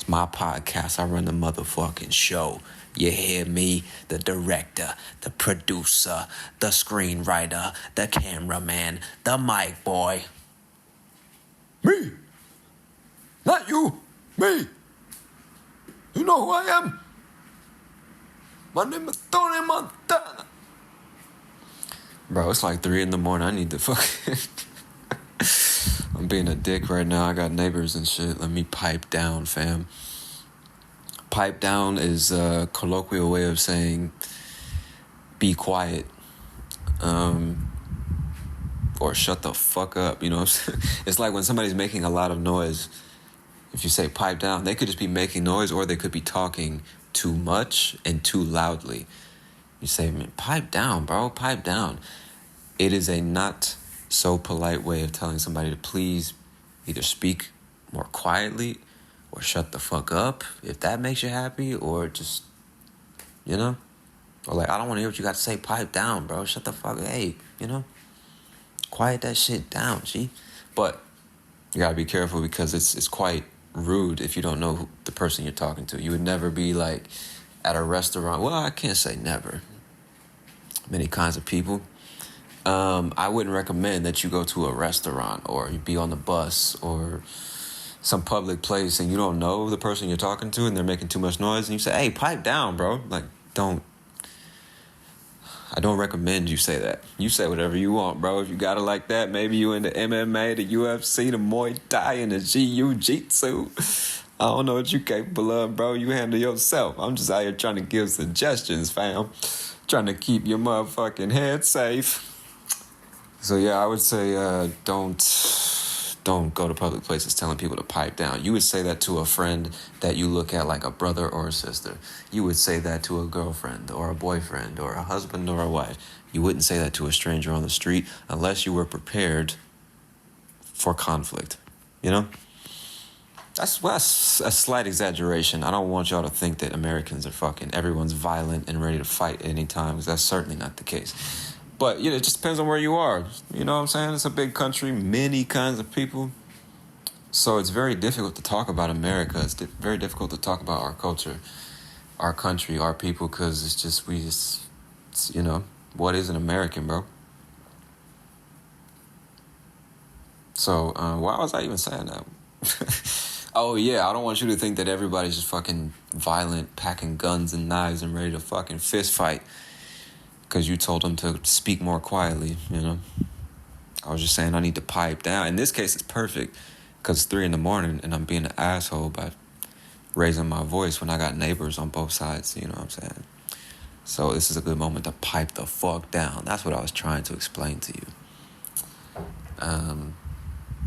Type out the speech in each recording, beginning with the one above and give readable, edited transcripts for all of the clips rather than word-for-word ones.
My podcast, I run the motherfucking show. You hear me? The director, the producer, the screenwriter, the cameraman, the mic boy. Me! Not you! Me! You know who I am? My name is Tony Montana. Bro, it's like 3 in the morning. I need to fucking... I'm being a dick right now. I got neighbors and shit. Let me pipe down, fam. Pipe down is a colloquial way of saying be quiet. Or shut the fuck up, you know what I'm saying? It's like when somebody's making a lot of noise. If you say pipe down, they could just be making noise or they could be talking too much and too loudly. You say, man, pipe down, bro, pipe down. It is a not so polite way of telling somebody to please either speak more quietly or shut the fuck up if that makes you happy, or just, you know, or like, I don't want to hear what you got to say, pipe down, bro, shut the fuck, hey, you know, quiet that shit down, G. But you gotta be careful because it's quite rude if you don't know who the person you're talking to. You would never be like at a restaurant. Well, I can't say never. Many kinds of people. I wouldn't recommend that you go to a restaurant or you be on the bus or some public place and you don't know the person you're talking to and they're making too much noise and you say, hey, pipe down, bro. Like, I don't recommend you say that. You say whatever you want, bro. If you got it like that, maybe you into MMA, the UFC, the Muay Thai, and the Jiu-Jitsu. I don't know what you capable of, bro. You handle yourself. I'm just out here trying to give suggestions, fam. Trying to keep your motherfucking head safe. So yeah, I would say don't go to public places telling people to pipe down. You would say that to a friend that you look at like a brother or a sister. You would say that to a girlfriend or a boyfriend or a husband or a wife. You wouldn't say that to a stranger on the street unless you were prepared for conflict. You know? That's a slight exaggeration. I don't want y'all to think that Americans are fucking everyone's violent and ready to fight at any time, because that's certainly not the case. But, you know, it just depends on where you are. You know what I'm saying? It's a big country, many kinds of people. So it's very difficult to talk about America. It's very difficult to talk about our culture, our country, our people, because it's, you know, what is an American, bro? So why was I even saying that? Oh, yeah, I don't want you to think that everybody's just fucking violent, packing guns and knives and ready to fucking fist fight because you told them to speak more quietly, you know? I was just saying I need to pipe down. In this case, it's perfect because it's 3 in the morning and I'm being an asshole by raising my voice when I got neighbors on both sides, you know what I'm saying? So this is a good moment to pipe the fuck down. That's what I was trying to explain to you.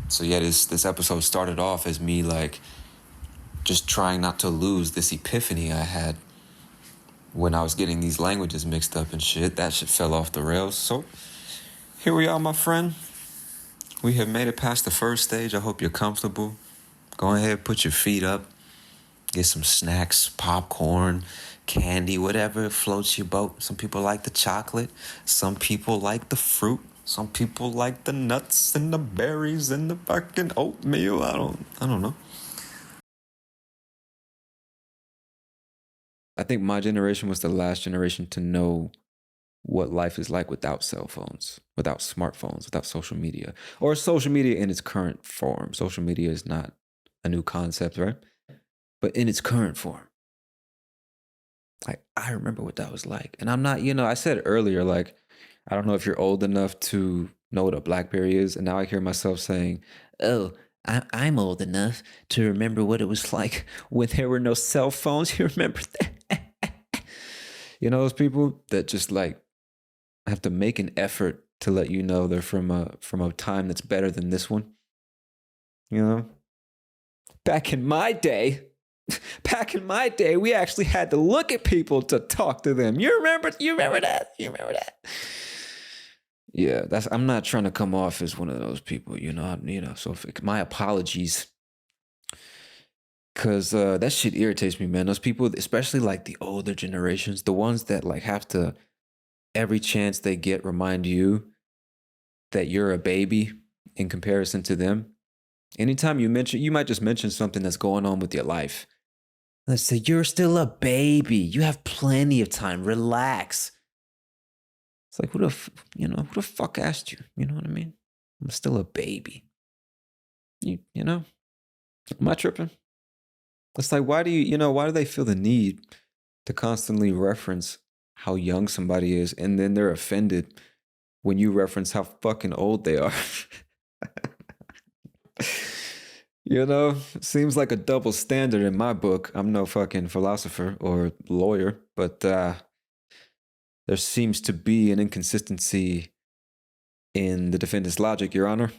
So yeah, this episode started off as me like just trying not to lose this epiphany I had when I was getting these languages mixed up and shit. That shit fell off the rails. So here we are, my friend. We have made it past the first stage. I hope you're comfortable. Go ahead, put your feet up. Get some snacks, popcorn, candy, whatever floats your boat. Some people like the chocolate. Some people like the fruit. Some people like the nuts and the berries and the fucking oatmeal. I don't know. I think my generation was the last generation to know what life is like without cell phones, without smartphones, without social media, or social media in its current form. Social media is not a new concept, right? But in its current form. Like, I remember what that was like. And I'm not, you know, I said earlier, like, I don't know if you're old enough to know what a BlackBerry is. And now I hear myself saying, oh, I'm old enough to remember what it was like when there were no cell phones. You remember that? You know those people that just like have to make an effort to let you know they're from a time that's better than this one. You know? Back in my day, we actually had to look at people to talk to them. You remember that? Yeah, I'm not trying to come off as one of those people, you know. So my apologies, because that shit irritates me, man. Those people, especially like the older generations, the ones that like have to every chance they get remind you that you're a baby in comparison to them. Anytime you might just mention something that's going on with your life, Let's say you're still a baby. You have plenty of time. Relax. It's like, who the fuck asked you? You know what I mean? I'm still a baby. You know? Am I tripping? It's like, why do they feel the need to constantly reference how young somebody is, and then they're offended when you reference how fucking old they are? It seems like a double standard in my book. I'm no fucking philosopher or lawyer, but there seems to be an inconsistency in the defendant's logic, Your Honor.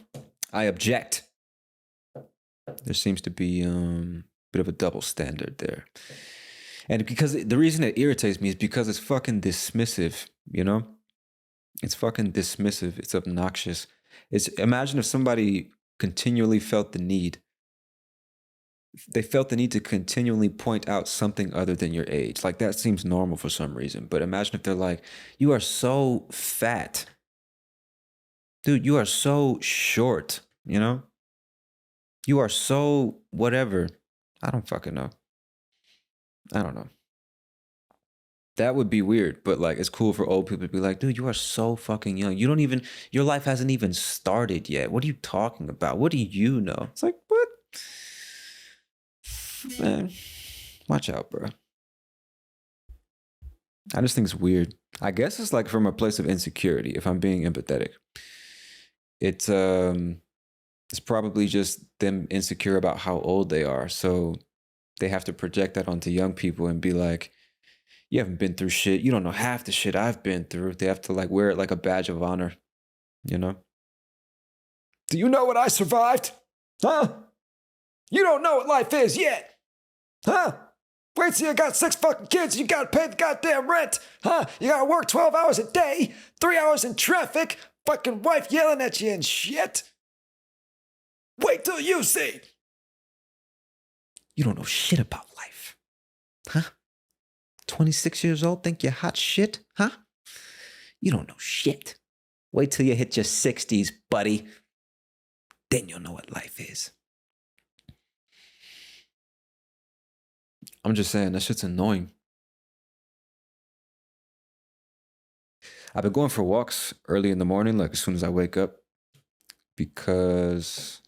I object. There seems to be a bit of a double standard there. And because the reason it irritates me is because it's fucking dismissive, It's fucking dismissive. It's obnoxious. Imagine if somebody continually felt the need. They felt the need to continually point out something other than your age. Like, that seems normal for some reason. But imagine if they're like, you are so fat. Dude, you are so short, You are so whatever. I don't fucking know. I don't know. That would be weird, but like, it's cool for old people to be like, dude, you are so fucking young. Your life hasn't even started yet. What are you talking about? What do you know? It's like, what? Man, watch out, bro. I just think it's weird. I guess it's like from a place of insecurity, if I'm being empathetic. It's probably just them insecure about how old they are. So they have to project that onto young people and be like, you haven't been through shit. You don't know half the shit I've been through. They have to like wear it like a badge of honor, Do you know what I survived? Huh? You don't know what life is yet. Huh? Wait till you got 6 fucking kids. You gotta pay the goddamn rent. Huh? You gotta work 12 hours a day, 3 hours in traffic, fucking wife yelling at you and shit. Wait till you see. You don't know shit about life. Huh? 26 years old, think you're hot shit, huh? You don't know shit. Wait till you hit your 60s, buddy. Then you'll know what life is. I'm just saying, that shit's annoying. I've been going for walks early in the morning, like as soon as I wake up, because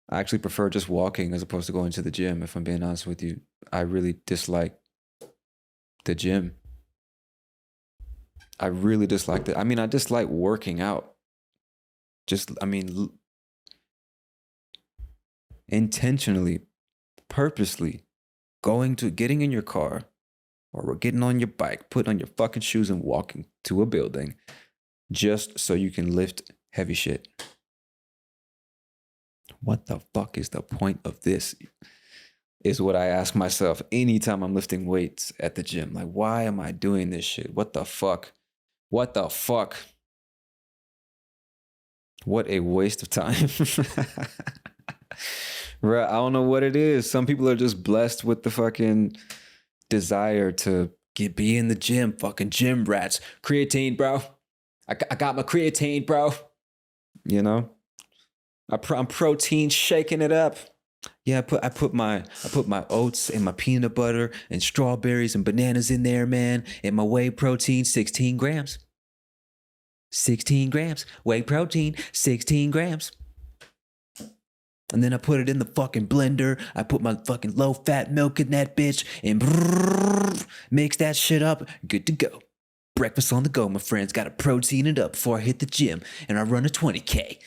I actually prefer just walking as opposed to going to the gym, if I'm being honest with you. I really dislike the gym. I really dislike that. I mean, I dislike working out. Intentionally, purposely getting in your car or getting on your bike, putting on your fucking shoes and walking to a building just so you can lift heavy shit. What the fuck is the point of this? Is what I ask myself anytime I'm lifting weights at the gym. Like, why am I doing this shit? What the fuck? What the fuck? What a waste of time. Right, I don't know what it is. Some people are just blessed with the fucking desire to be in the gym. Fucking gym rats. Creatine, bro. I got my creatine, bro. I'm protein shaking it up. Yeah, I put my oats and my peanut butter and strawberries and bananas in there, man. And my whey protein, 16 grams. 16 grams. Whey protein, 16 grams. And then I put it in the fucking blender. I put my fucking low-fat milk in that bitch and mix that shit up. Good to go. Breakfast on the go, my friends. Got to protein it up before I hit the gym. And I run a 20K.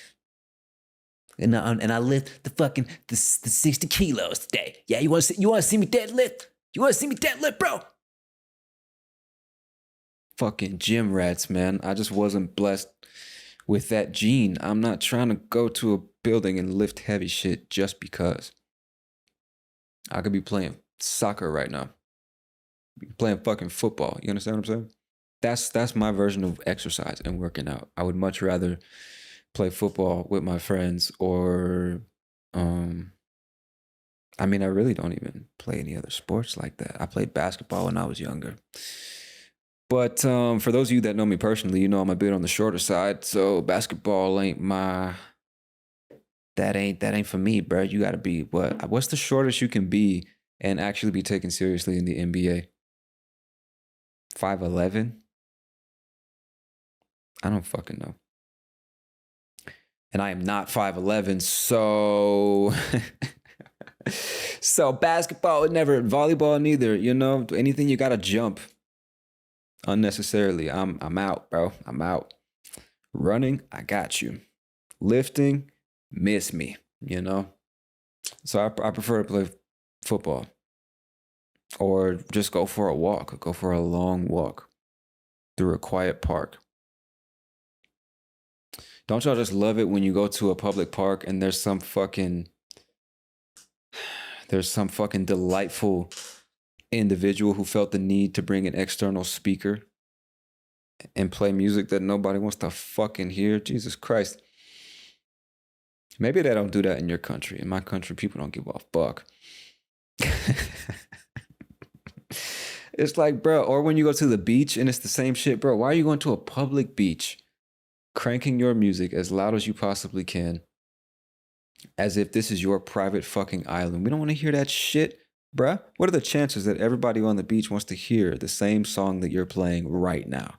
And I lift the 60 kilos today. Yeah, you want to see me deadlift? You want to see me deadlift, bro? Fucking gym rats, man. I just wasn't blessed with that gene. I'm not trying to go to a building and lift heavy shit just because. I could be playing soccer right now. Playing fucking football. You understand what I'm saying? That's my version of exercise and working out. I would much rather play football with my friends or I really don't even play any other sports like that. I played basketball when I was younger. But for those of you that know me personally, I'm a bit on the shorter side, so basketball ain't that ain't for me, bro. You gotta be what's the shortest you can be and actually be taken seriously in the NBA? 5'11"? I don't fucking know. And I am not 5'11", so so basketball would never, volleyball neither, you know? Anything you gotta jump unnecessarily. I'm out, bro. I'm out. Running, I got you. Lifting, miss me, you know? So I prefer to play football. Or just go for a walk, go for a long walk through a quiet park. Don't y'all just love it when you go to a public park and there's some fucking delightful individual who felt the need to bring an external speaker and play music that nobody wants to fucking hear? Jesus Christ. Maybe they don't do that in your country. In my country, people don't give a fuck. It's like, bro, or when you go to the beach and it's the same shit, bro. Why are you going to a public beach, cranking your music as loud as you possibly can, as if this is your private fucking island? We don't want to hear that shit, bruh. What are the chances that everybody on the beach wants to hear the same song that you're playing right now?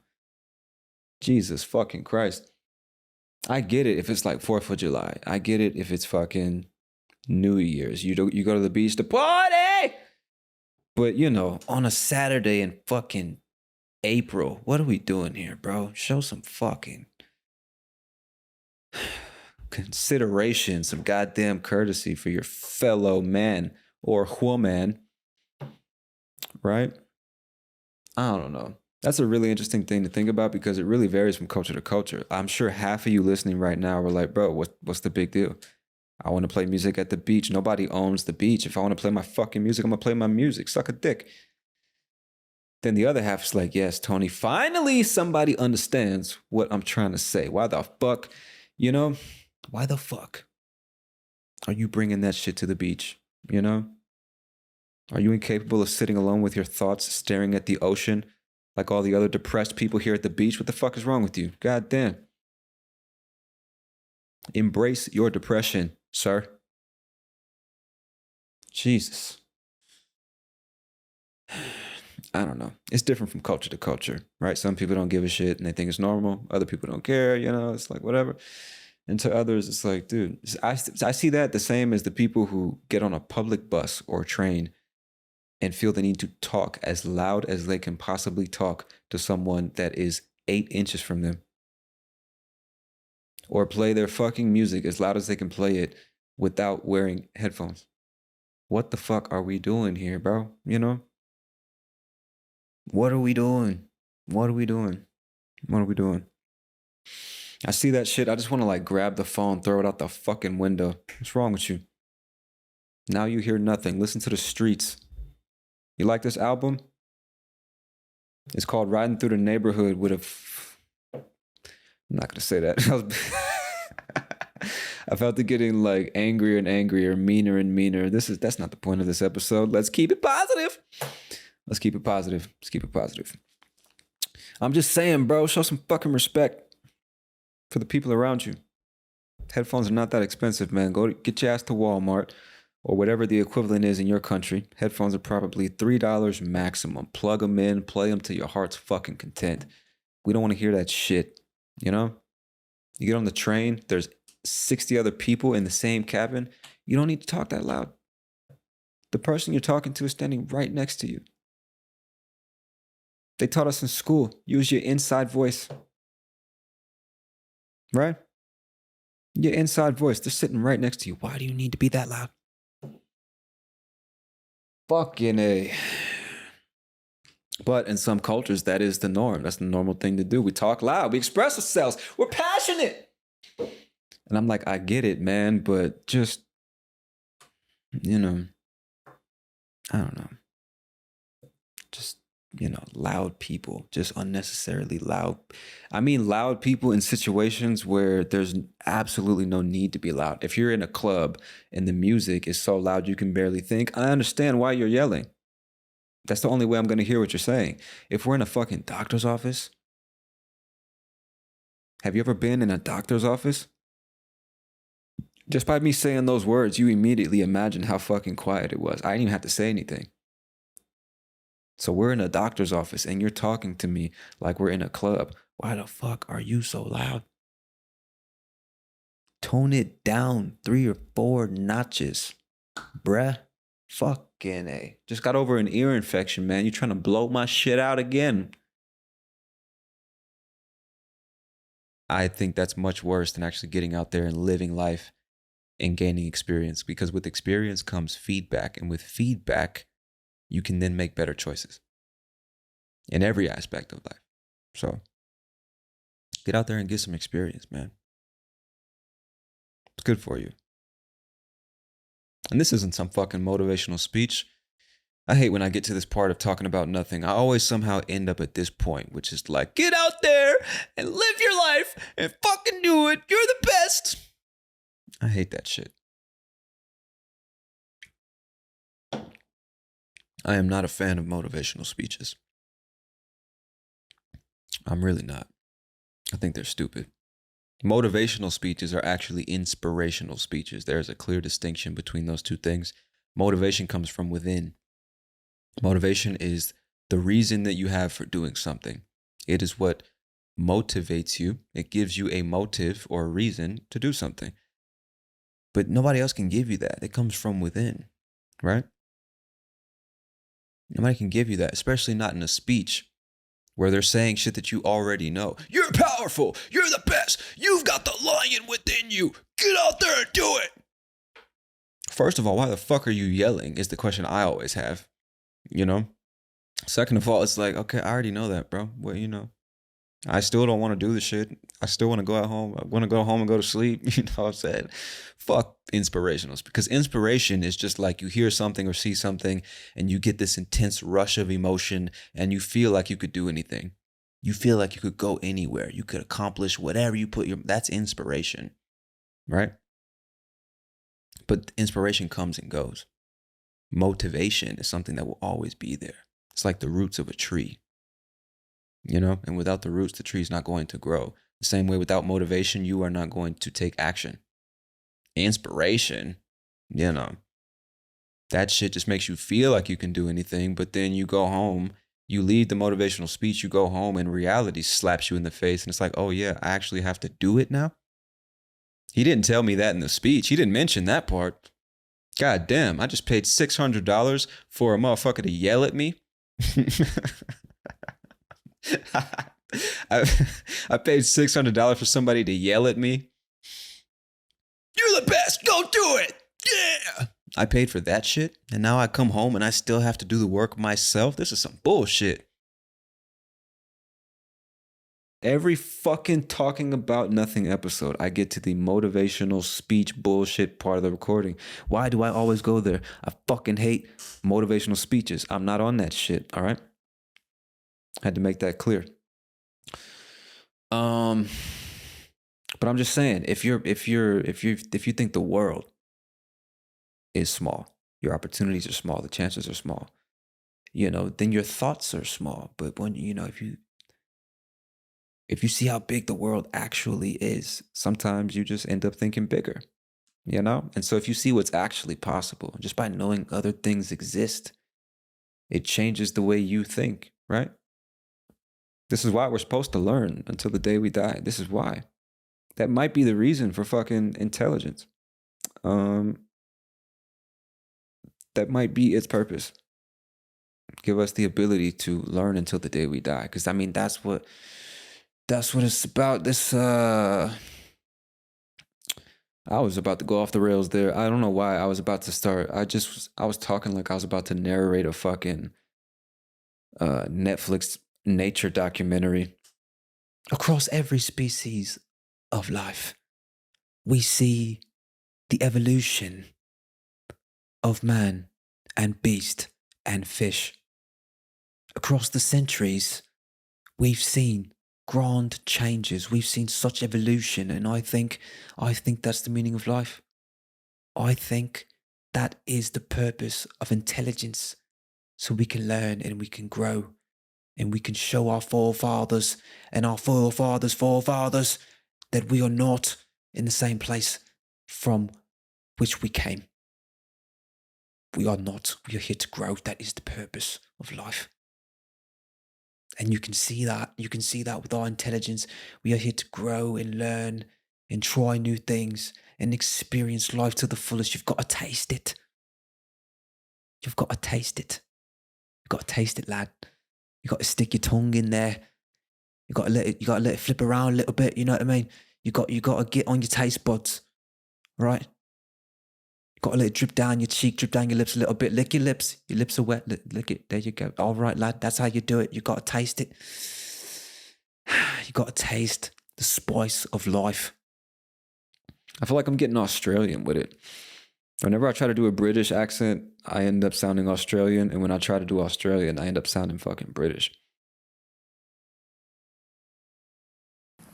Jesus fucking Christ. I get it if it's like 4th of July. I get it if it's fucking New Year's. You go to the beach to party! But, you know, on a Saturday in fucking April, what are we doing here, bro? Show some fucking consideration, some goddamn courtesy for your fellow man or woman, right? I don't know. That's a really interesting thing to think about because it really varies from culture to culture. I'm sure half of you listening right now were like, bro, what's the big deal? I want to play music at the beach. Nobody owns the beach. If I want to play my fucking music, I'm going to play my music. Suck a dick. Then the other half is like, yes, Tony, finally somebody understands what I'm trying to say. Why the fuck, you know, why the fuck are you bringing that shit to the beach, you know? Are you incapable of sitting alone with your thoughts, staring at the ocean like all the other depressed people here at the beach? What the fuck is wrong with you? God damn. Embrace your depression, sir. Jesus. I don't know. It's different from culture to culture, right? Some people don't give a shit and they think it's normal. Other people don't care, you know, it's like whatever. And to others, it's like, dude, I see that the same as the people who get on a public bus or train and feel the need to talk as loud as they can possibly talk to someone that is 8 inches from them. Or play their fucking music as loud as they can play it without wearing headphones. What the fuck are we doing here, bro? You know? What are we doing? What are we doing? What are we doing? I see that shit. I just want to like grab the phone, throw it out the fucking window. What's wrong with you? Now you hear nothing. Listen to the streets. You like this album? It's called Riding Through the Neighborhood with a... I'm not going to say that. I felt it getting like angrier and angrier, meaner and meaner. That's not the point of this episode. Let's keep it positive. Let's keep it positive. Let's keep it positive. I'm just saying, bro, show some fucking respect for the people around you. Headphones are not that expensive, man. Go get your ass to Walmart or whatever the equivalent is in your country. Headphones are probably $3 maximum. Plug them in, play them till your heart's fucking content. We don't want to hear that shit, you know? You get on the train, there's 60 other people in the same cabin. You don't need to talk that loud. The person you're talking to is standing right next to you. They taught us in school, use your inside voice. Right? Your inside voice, they're sitting right next to you. Why do you need to be that loud? Fucking A. But in some cultures, that is the norm. That's the normal thing to do. We talk loud. We express ourselves. We're passionate. And I'm like, I get it, man. But just, you know, I don't know. Just, you know, loud people. Just unnecessarily loud. I mean, loud people in situations where there's absolutely no need to be loud. If you're in a club and the music is so loud you can barely think, I understand why you're yelling. That's the only way I'm going to hear what you're saying. If we're in a fucking doctor's office, have you ever been in a doctor's office? Just by me saying those words, you immediately imagine how fucking quiet it was. I didn't even have to say anything. So we're in a doctor's office and you're talking to me like we're in a club. Why the fuck are you so loud? Tone it down 3 or 4 notches, bruh. Fucking A. Just got over an ear infection, man. You trying to blow my shit out again. I think that's much worse than actually getting out there and living life and gaining experience, because with experience comes feedback, and with feedback you can then make better choices in every aspect of life. So get out there and get some experience, man. It's good for you. And this isn't some fucking motivational speech. I hate when I get to this part of talking about nothing. I always somehow end up at this point, which is like, get out there and live your life and fucking do it. You're the best. I hate that shit. I am not a fan of motivational speeches. I'm really not. I think they're stupid. Motivational speeches are actually inspirational speeches. There is a clear distinction between those two things. Motivation comes from within. Motivation is the reason that you have for doing something. It is what motivates you. It gives you a motive or a reason to do something. But nobody else can give you that. It comes from within, right? Nobody can give you that, especially not in a speech where they're saying shit that you already know. You're powerful. You're the best. You've got the lion within you. Get out there and do it. First of all, why the fuck are you yelling is the question I always have, you know? Second of all, it's like, okay, I already know that, bro. Well, you know, I still don't want to do the shit. I still want to go at home. I want to go home and go to sleep. You know what I'm saying? Fuck inspirationals. Because inspiration is just like you hear something or see something and you get this intense rush of emotion and you feel like you could do anything. You feel like you could go anywhere. You could accomplish whatever you put your... That's inspiration, right? But inspiration comes and goes. Motivation is something that will always be there. It's like the roots of a tree. You know, and without the roots, the tree is not going to grow. The same way, without motivation, you are not going to take action. Inspiration, you know, that shit just makes you feel like you can do anything, but then you go home, you leave the motivational speech, you go home, and reality slaps you in the face, and it's like, oh yeah, I actually have to do it now? He didn't tell me that in the speech. He didn't mention that part. God damn, I just paid $600 for a motherfucker to yell at me. I paid $600 for somebody to yell at me. You're the best. Go do it. Yeah. I paid for that shit. And now I come home and I still have to do the work myself. This is some bullshit. Every fucking talking about nothing episode, I get to the motivational speech bullshit part of the recording. Why do I always go there? I fucking hate motivational speeches. I'm not on that shit. All right. I had to make that clear. But I'm just saying, if you think the world is small, your opportunities are small, the chances are small, you know, then your thoughts are small. But when, you know, if you see how big the world actually is, sometimes you just end up thinking bigger, you know? And so if you see what's actually possible, just by knowing other things exist, it changes the way you think, right? This is why we're supposed to learn until the day we die. This is why. That might be the reason for fucking intelligence. That might be its purpose. Give us the ability to learn until the day we die. Because, I mean, that's what it's about. This, I was about to go off the rails there. I don't know why I was about to start. I was talking like I was about to narrate a fucking Netflix nature documentary. Across every species of life, we see the evolution of man and beast and fish. Across the centuries, we've seen grand changes. We've seen such evolution, and I think that's the meaning of life. I think that is the purpose of intelligence, so we can learn and we can grow. And we can show our forefathers and our forefathers' forefathers that we are not in the same place from which we came. We are not. We are here to grow. That is the purpose of life. And you can see that. You can see that with our intelligence. We are here to grow and learn and try new things and experience life to the fullest. You've got to taste it. You've got to taste it. You've got to taste it, lad. You've got to stick your tongue in there. You got to let it flip around a little bit. You know what I mean? You got to get on your taste buds, right? You got to let it drip down your cheek, drip down your lips a little bit. Lick your lips. Your lips are wet. Lick it. There you go. All right, lad. That's how you do it. You got to taste it. You got to taste the spice of life. I feel like I'm getting Australian with it. Whenever I try to do a British accent, I end up sounding Australian. And when I try to do Australian, I end up sounding fucking British.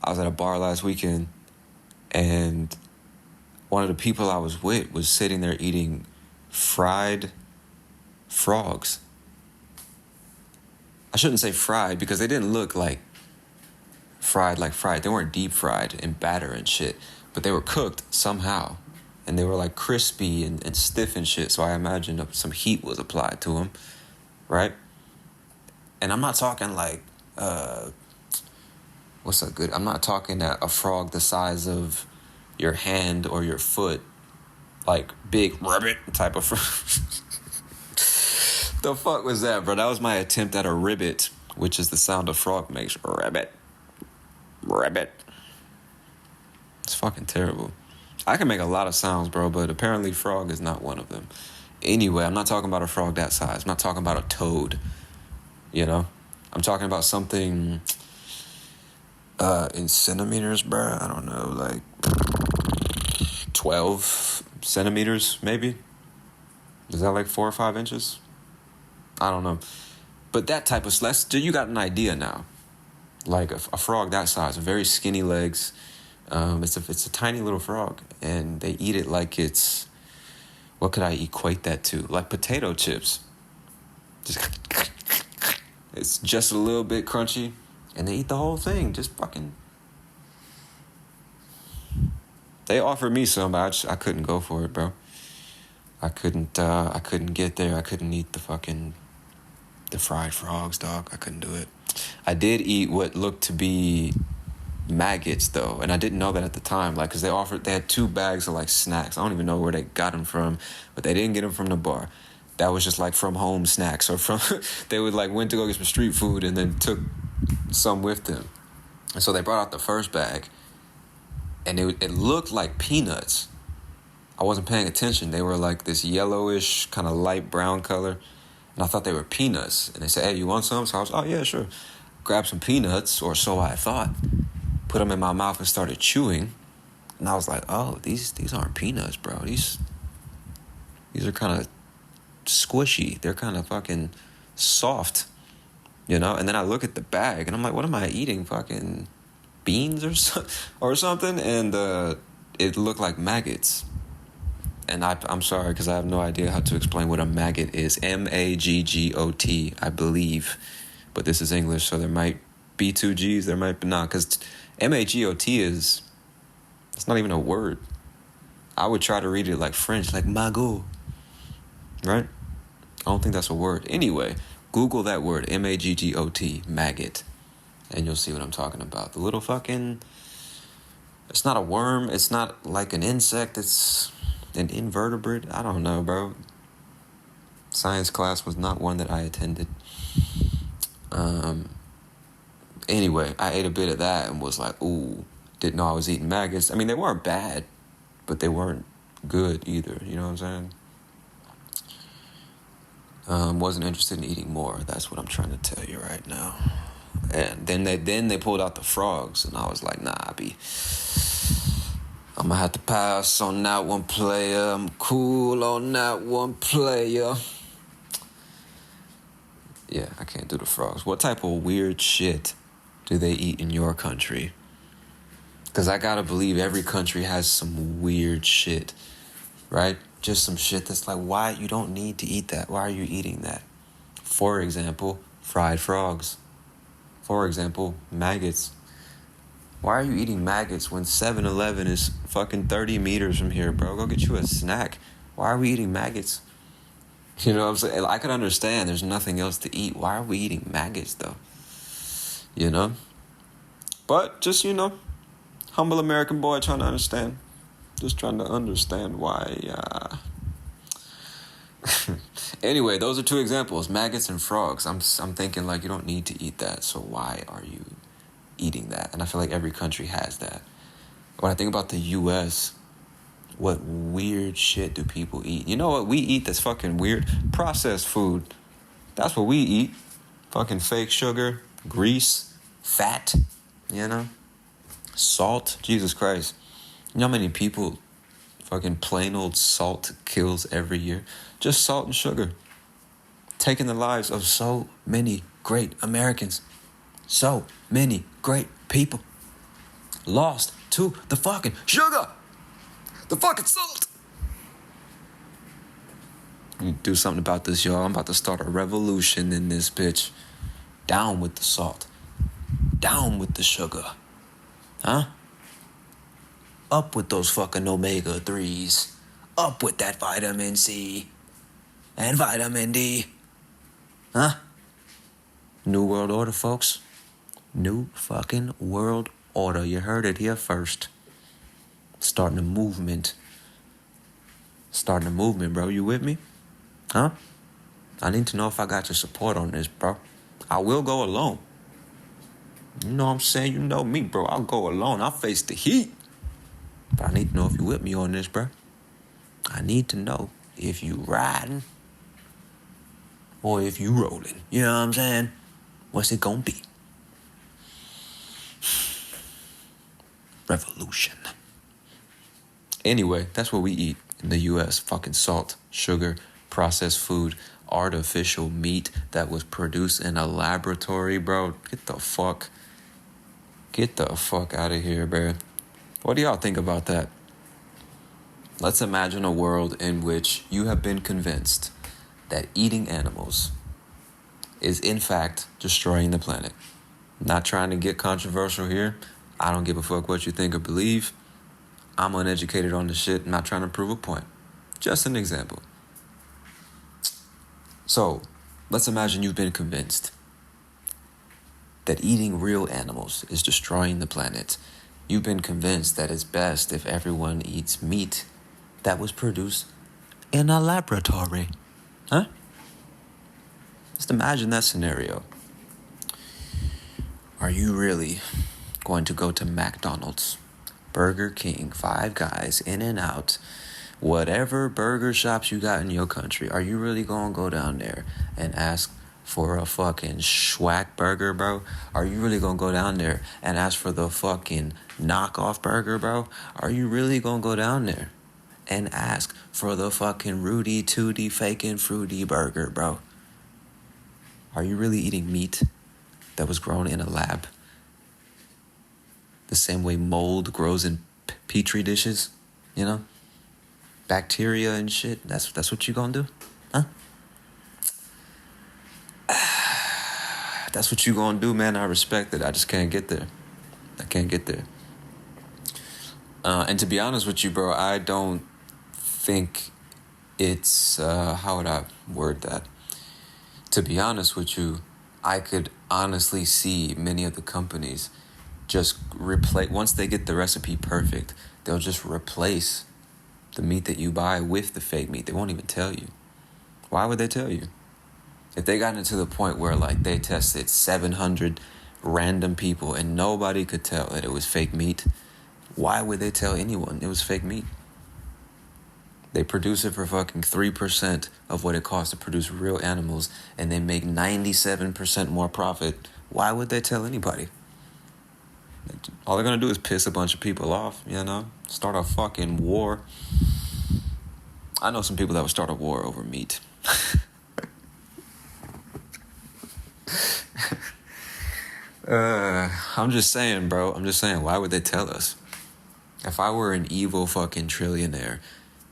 I was at a bar last weekend, and one of the people I was with was sitting there eating fried frogs. I shouldn't say fried because they didn't look like fried. They weren't deep fried in batter and shit, but they were cooked somehow. And they were like crispy and stiff and shit, so I imagined some heat was applied to them, right? And I'm not talking like, I'm not talking a frog the size of your hand or your foot, like big rabbit type of frog. The fuck was that, bro? That was my attempt at a ribbit, which is the sound a frog makes. Rabbit. It's fucking terrible. I can make a lot of sounds, bro, but apparently frog is not one of them. Anyway, I'm not talking about a frog that size. I'm not talking about a toad, you know? I'm talking about something in centimeters, bro. I don't know, like 12 centimeters, maybe? Is that like 4 or 5 inches? I don't know. But that type of you got an idea now. Like a frog that size, very skinny legs. It's a tiny little frog, and they eat it like it's, what could I equate that to? Like potato chips. It's just a little bit crunchy, and they eat the whole thing. Just fucking. They offered me some, but I couldn't go for it, bro. I couldn't get there. I couldn't eat the fried frogs, dog. I couldn't do it. I did eat what looked to be maggots, though, and I didn't know that at the time, like, because they had 2 bags of like snacks. I don't even know where they got them from, but they didn't get them from the bar. That was just like from home snacks, or from they would like went to go get some street food and then took some with them. And so they brought out the first bag, and it looked like peanuts. I wasn't paying attention. They were like this yellowish kind of light brown color, and I thought they were peanuts. And they said, "Hey, you want some?" So I was, "Oh yeah, sure." Grabbed some peanuts, or so I thought. Put them in my mouth and started chewing, and I was like, "Oh, these aren't peanuts, bro. These are kind of squishy. They're kind of fucking soft, you know." And then I look at the bag, and I'm like, "What am I eating? Fucking beans or something?" And it looked like maggots. And I'm sorry, because I have no idea how to explain what a maggot is. Maggot, I believe, but this is English, so there might be 2 G's. There might be not, because Maggot it's not even a word. I would try to read it like French, like Maggot, right? I don't think that's a word. Anyway, Google that word, Maggot, maggot, and you'll see what I'm talking about. The little fucking, it's not a worm. It's not like an insect. It's an invertebrate. I don't know, bro. Science class was not one that I attended. Anyway, I ate a bit of that and was like, ooh, didn't know I was eating maggots. I mean, they weren't bad, but they weren't good either. You know what I'm saying? Wasn't interested in eating more. That's what I'm trying to tell you right now. And then they pulled out the frogs, and I was like, nah, I'm gonna have to pass on that one, player. I'm cool on that one, player. Yeah, I can't do the frogs. What type of weird shit do they eat in your country? Because I gotta believe every country has some weird shit, right? Just some shit that's like, why? You don't need to eat that. Why are you eating that? For example, fried frogs. For example, maggots. Why are you eating maggots when 7-Eleven is fucking 30 meters from here, bro? Go get you a snack. Why are we eating maggots? You know what I'm saying? I could understand there's nothing else to eat. Why are we eating maggots, though? You know? But just, humble American boy trying to understand. Just trying to understand why. Anyway, those are two examples, maggots and frogs. I'm thinking, like, you don't need to eat that, so why are you eating that? And I feel like every country has that. When I think about the U.S., what weird shit do people eat? You know what we eat that's fucking weird? Processed food. That's what we eat. Fucking fake sugar, grease, fat, salt. Jesus Christ. You know how many people fucking plain old salt kills every year? Just salt and sugar. Taking the lives of so many great Americans. So many great people. Lost to the fucking sugar. The fucking salt. You do something about this, y'all. I'm about to start a revolution in this bitch. Down with the salt. Down with the sugar. Huh? Up with those fucking omega-3s. Up with that vitamin C. And vitamin D. Huh? New World Order, folks. New fucking World Order. You heard it here first. Starting a movement. Bro. You with me? Huh? I need to know if I got your support on this, bro. I will go alone. You know what I'm saying? You know me, bro. I'll go alone. I'll face the heat. But I need to know if you with me on this, bro. I need to know if you riding or if you rolling. You know what I'm saying? What's it gonna be? Revolution. Anyway, that's what we eat in the U.S. Fucking salt, sugar, processed food, artificial meat that was produced in a laboratory, bro. Get the fuck out of here, bro. What do y'all think about that? Let's imagine a world in which you have been convinced that eating animals is in fact destroying the planet. Not trying to get controversial here. I don't give a fuck what you think or believe. I'm uneducated on the shit. I'm not trying to prove a point. Just an example. So, let's imagine you've been convinced that eating real animals is destroying the planet. You've been convinced that it's best if everyone eats meat that was produced in a laboratory. Huh? Just imagine that scenario. Are you really going to go to McDonald's, Burger King, Five Guys, In-N-Out, whatever burger shops you got in your country? Are you really going to go down there and ask for a fucking schwack burger, bro? Are you really going to go down there and ask for the fucking knockoff burger, bro? Are you really going to go down there and ask for the fucking Rudy Tooty faking fruity burger, bro? Are you really eating meat that was grown in a lab? The same way mold grows in petri dishes, Bacteria and shit. That's what you gonna do? Huh? That's what you gonna do, man. I respect it. I just can't get there. I can't get there. And to be honest with you, bro, I don't think it's... how would I word that? To be honest with you, I could honestly see many of the companies just replace... Once they get the recipe perfect, they'll just replace the meat that you buy with the fake meat. They won't even tell you. Why would they tell you? If they got into the point where, like, they tested 700 random people and nobody could tell that it was fake meat, why would they tell anyone it was fake meat? They produce it for fucking 3% of what it costs to produce real animals, and they make 97% more profit. Why would they tell anybody? All they're gonna do is piss a bunch of people off, Start a fucking war. I know some people that would start a war over meat. I'm just saying, bro. Why would they tell us? If I were an evil fucking trillionaire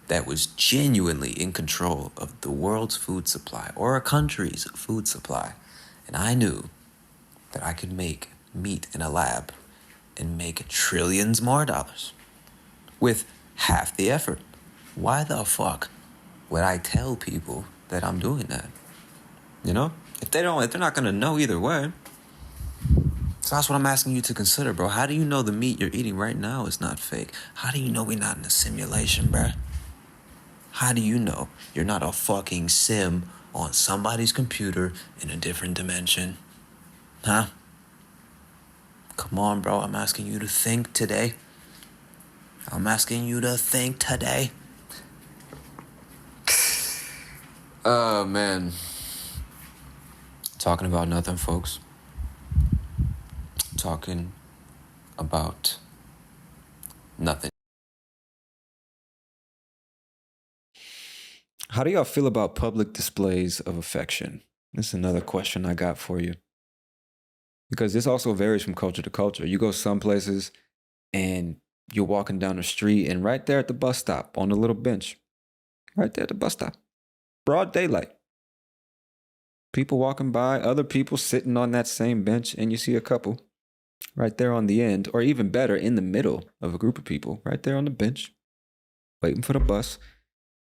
that was genuinely in control of the world's food supply or a country's food supply, and I knew that I could make meat in a lab and make trillions more dollars with half the effort. Why the fuck would I tell people that I'm doing that? You know? If they're not gonna know either way. So that's what I'm asking you to consider, bro. How do you know the meat you're eating right now is not fake? How do you know we're not in a simulation, bro? How do you know you're not a fucking sim on somebody's computer in a different dimension? Huh? Come on, bro. I'm asking you to think today. I'm asking you to think today. Oh, man. Talking about nothing, folks. Talking about nothing. How do y'all feel about public displays of affection? This is another question I got for you. Because this also varies from culture to culture. You go some places and you're walking down the street, and right there at the bus stop on the little bench, right there at the bus stop, broad daylight, people walking by, other people sitting on that same bench, and you see a couple right there on the end, or even better, in the middle of a group of people, right there on the bench, waiting for the bus,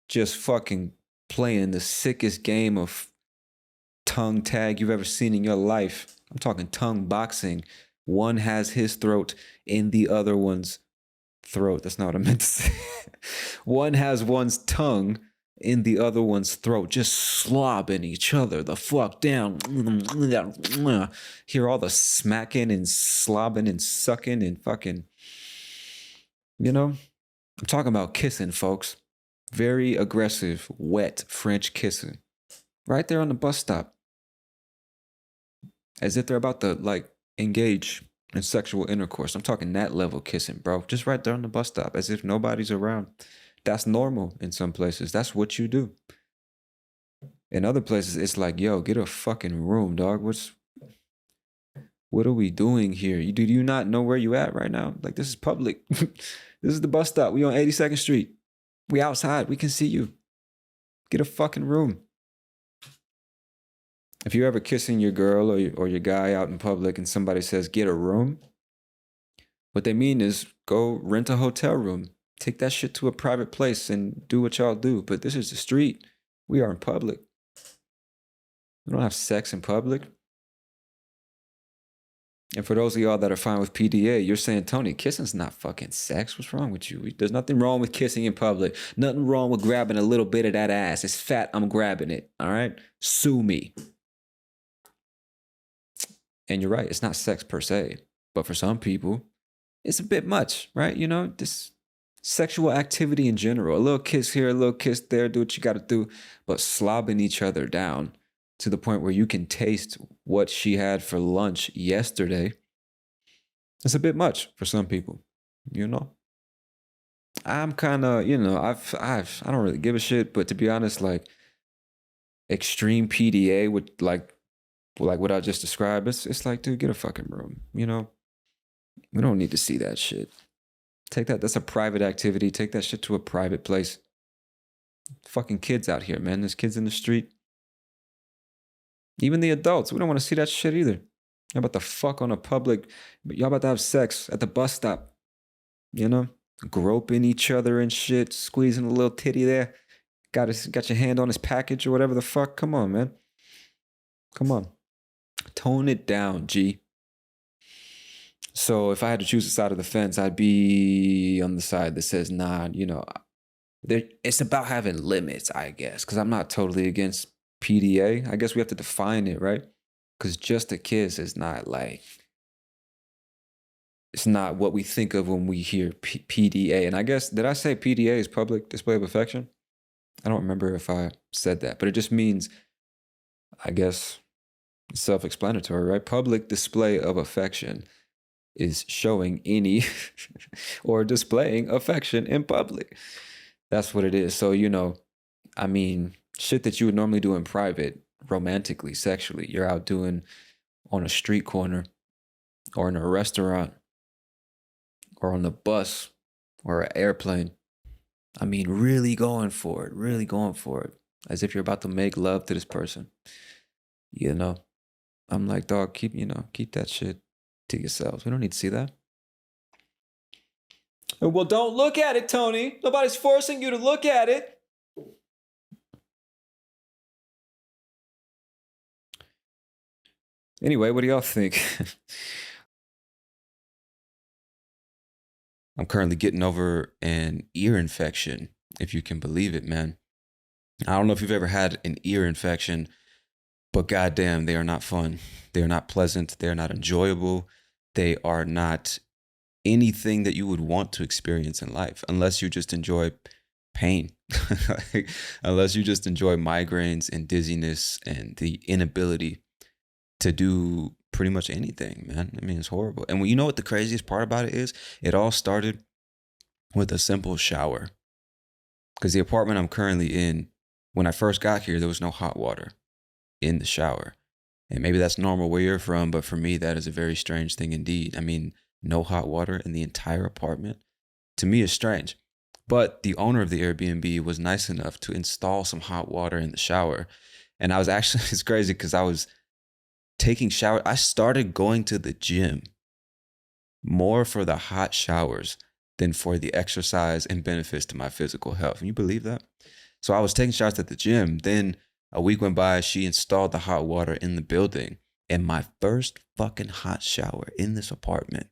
just fucking playing the sickest game of tongue tag you've ever seen in your life. I'm talking tongue boxing. One has his throat in the other one's throat. That's not what I meant to say. One has one's tongue in the other one's throat, just slobbing each other the fuck down. Hear all the smacking and slobbing and sucking and fucking, you know? I'm talking about kissing, folks. Very aggressive, wet French kissing. Right there on the bus stop. As if they're about to, like, engage in sexual intercourse. I'm talking that level kissing, bro. Just right there on the bus stop, as if nobody's around. That's normal in some places. That's what you do. In other places, it's like, yo, get a fucking room, dog. What are we doing here? Do you not know where you at right now? Like, this is public. This is the bus stop. We on 82nd Street. We outside. We can see you. Get a fucking room. If you're ever kissing your girl or your guy out in public and somebody says, get a room, what they mean is go rent a hotel room. Take that shit to a private place and do what y'all do. But this is the street. We are in public. We don't have sex in public. And for those of y'all that are fine with PDA, you're saying, Tony, kissing's not fucking sex. What's wrong with you? There's nothing wrong with kissing in public. Nothing wrong with grabbing a little bit of that ass. It's fat. I'm grabbing it. All right? Sue me. And you're right. It's not sex per se. But for some people, it's a bit much, right? You know, this sexual activity in general. A little kiss here, a little kiss there. Do what you got to do. But slobbing each other down to the point where you can taste what she had for lunch yesterday. It's a bit much for some people, you know? I'm kind of, you know, I don't really give a shit, but to be honest, like extreme PDA with like what I just described, it's like, dude, get a fucking room, you know? We don't need to see that shit. Take that, that's a private activity. Take that shit to a private place. Fucking kids out here, man. There's kids in the street. Even the adults, we don't want to see that shit either. Y'all about to fuck on a public, y'all about to have sex at the bus stop, you know? Groping each other and shit, squeezing a little titty there. Got your hand on his package or whatever the fuck. Come on, man. Come on. Tone it down, G. So if I had to choose a side of the fence, I'd be on the side that says, nah, you know, it's about having limits, I guess, because I'm not totally against PDA. I guess we have to define it, right? Because just a kiss is not like, it's not what we think of when we hear PDA. And I guess, did I say PDA is public display of affection? I don't remember if I said that, but it just means, I guess, self-explanatory, right? Public display of affection is showing any or displaying affection in public. That's what it is. So, you know, I mean, shit that you would normally do in private, romantically, sexually, you're out doing on a street corner or in a restaurant or on the bus or an airplane. I mean, really going for it, as if you're about to make love to this person. You know, I'm like, dog, keep that shit to yourselves. We don't need to see that. Well, don't look at it, Tony. Nobody's forcing you to look at it. Anyway, what do y'all think? I'm currently getting over an ear infection, if you can believe it, man. I don't know if you've ever had an ear infection, but goddamn, they are not fun. They are not pleasant. They are not enjoyable. They are not anything that you would want to experience in life, unless you just enjoy pain, unless you just enjoy migraines and dizziness and the inability to do pretty much anything, man. I mean, it's horrible. And you know what the craziest part about it is? It all started with a simple shower. Because the apartment I'm currently in, when I first got here, there was no hot water in the shower. And maybe that's normal where you're from, but for me, that is a very strange thing indeed. I mean, no hot water in the entire apartment, to me, is strange. But the owner of the Airbnb was nice enough to install some hot water in the shower. And I was actually, it's crazy because I was taking shower. I started going to the gym more for the hot showers than for the exercise and benefits to my physical health. Can you believe that? So I was taking showers at the gym. Then a week went by, she installed the hot water in the building. And my first fucking hot shower in this apartment,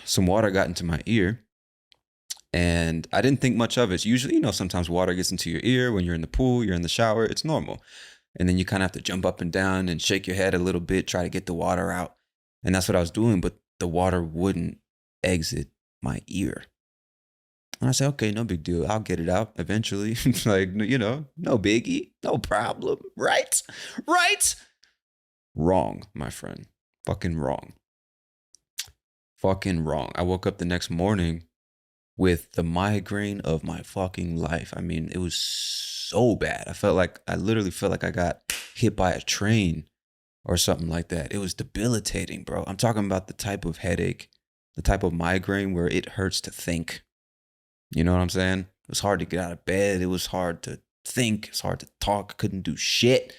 some water got into my ear. And I didn't think much of it. Usually, sometimes water gets into your ear when you're in the pool, you're in the shower, it's normal. And then you kind of have to jump up and down and shake your head a little bit, try to get the water out. And that's what I was doing, but the water wouldn't exit my ear. And I said, okay, no big deal. I'll get it out eventually. Like, no biggie, no problem, right? Right? Wrong, my friend. Fucking wrong. Fucking wrong. I woke up the next morning with the migraine of my fucking life. I mean, it was so bad. I literally felt like I got hit by a train or something like that. It was debilitating, bro. I'm talking about the type of headache, the type of migraine where it hurts to think. You know what I'm saying? It was hard to get out of bed. It was hard to think. It's hard to talk. Couldn't do shit.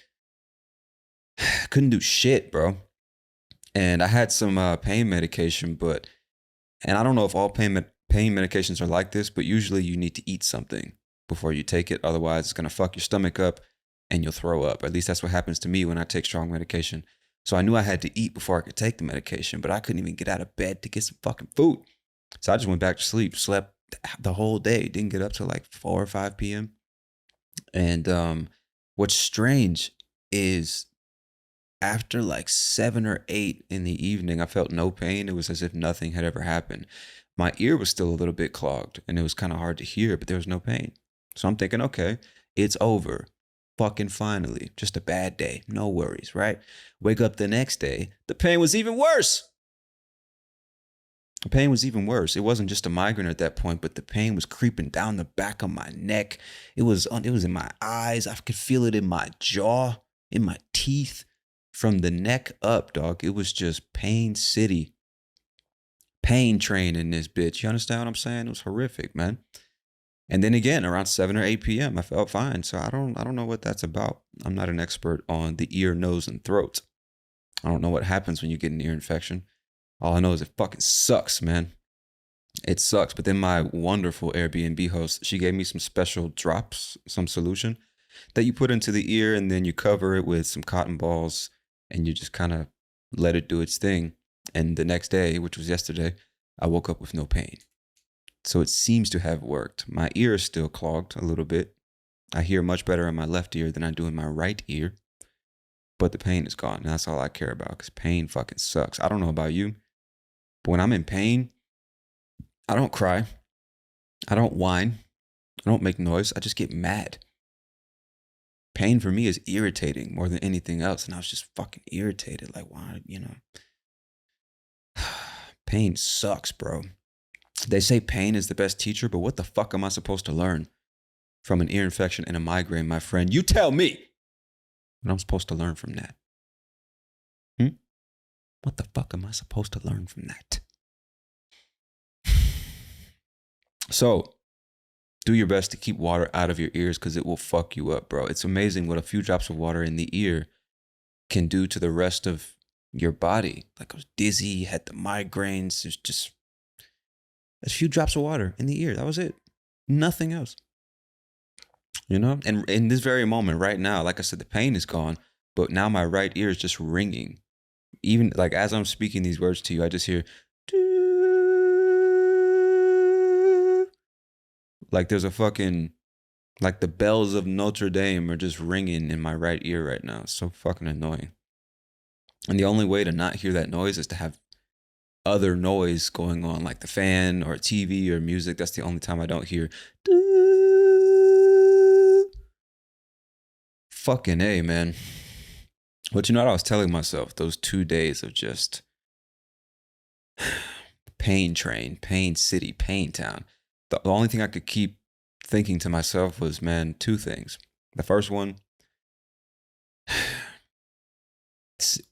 Couldn't do shit, bro. And I had some pain medication, and I don't know if all pain medications are like this, but usually you need to eat something before you take it. Otherwise, it's going to fuck your stomach up and you'll throw up. At least that's what happens to me when I take strong medication. So I knew I had to eat before I could take the medication, but I couldn't even get out of bed to get some fucking food. So I just went back to sleep, slept the whole day, didn't get up till like 4 or 5 p.m. And what's strange is after like 7 or 8 in the evening, I felt no pain. It was as if nothing had ever happened. My ear was still a little bit clogged and it was kind of hard to hear, but there was no pain. So I'm thinking, okay, it's over. Fucking finally. Just a bad day. No worries, right? Wake up the next day. The pain was even worse. The pain was even worse. It wasn't just a migraine at that point, but the pain was creeping down the back of my neck. It was in my eyes. I could feel it in my jaw, in my teeth, from the neck up, dog. It was just pain city. Pain train in this bitch. You understand what I'm saying? It was horrific, man. And then again, around 7 or 8 p.m., I felt fine. So I don't know what that's about. I'm not an expert on the ear, nose, and throat. I don't know what happens when you get an ear infection. All I know is it fucking sucks, man. It sucks. But then my wonderful Airbnb host, she gave me some special drops, some solution that you put into the ear and then you cover it with some cotton balls and you just kind of let it do its thing. And the next day, which was yesterday, I woke up with no pain. So it seems to have worked. My ear is still clogged a little bit. I hear much better in my left ear than I do in my right ear. But the pain is gone. And that's all I care about because pain fucking sucks. I don't know about you, but when I'm in pain, I don't cry. I don't whine. I don't make noise. I just get mad. Pain for me is irritating more than anything else. And I was just fucking irritated. Like, why, Pain sucks, bro. They say pain is the best teacher, but what the fuck am I supposed to learn from an ear infection and a migraine, my friend? You tell me what I'm supposed to learn from that. What the fuck am I supposed to learn from that? So, do your best to keep water out of your ears because it will fuck you up, bro. It's amazing what a few drops of water in the ear can do to the rest of your body. Like I was dizzy, had the migraines. It's just, A few drops of water in the ear. That was it. Nothing else. You know? And in this very moment, right now, like I said, the pain is gone, but now my right ear is just ringing. Even like as I'm speaking these words to you, I just hear like there's a fucking like the bells of Notre Dame are just ringing in my right ear right now. It's so fucking annoying. And the only way to not hear that noise is to have other noise going on, like the fan or TV or music. That's the only time I don't hear. Fucking A, man. But you know what I was telling myself? Those 2 days of just pain train, pain city, pain town. The only thing I could keep thinking to myself was, man, two things. The first one,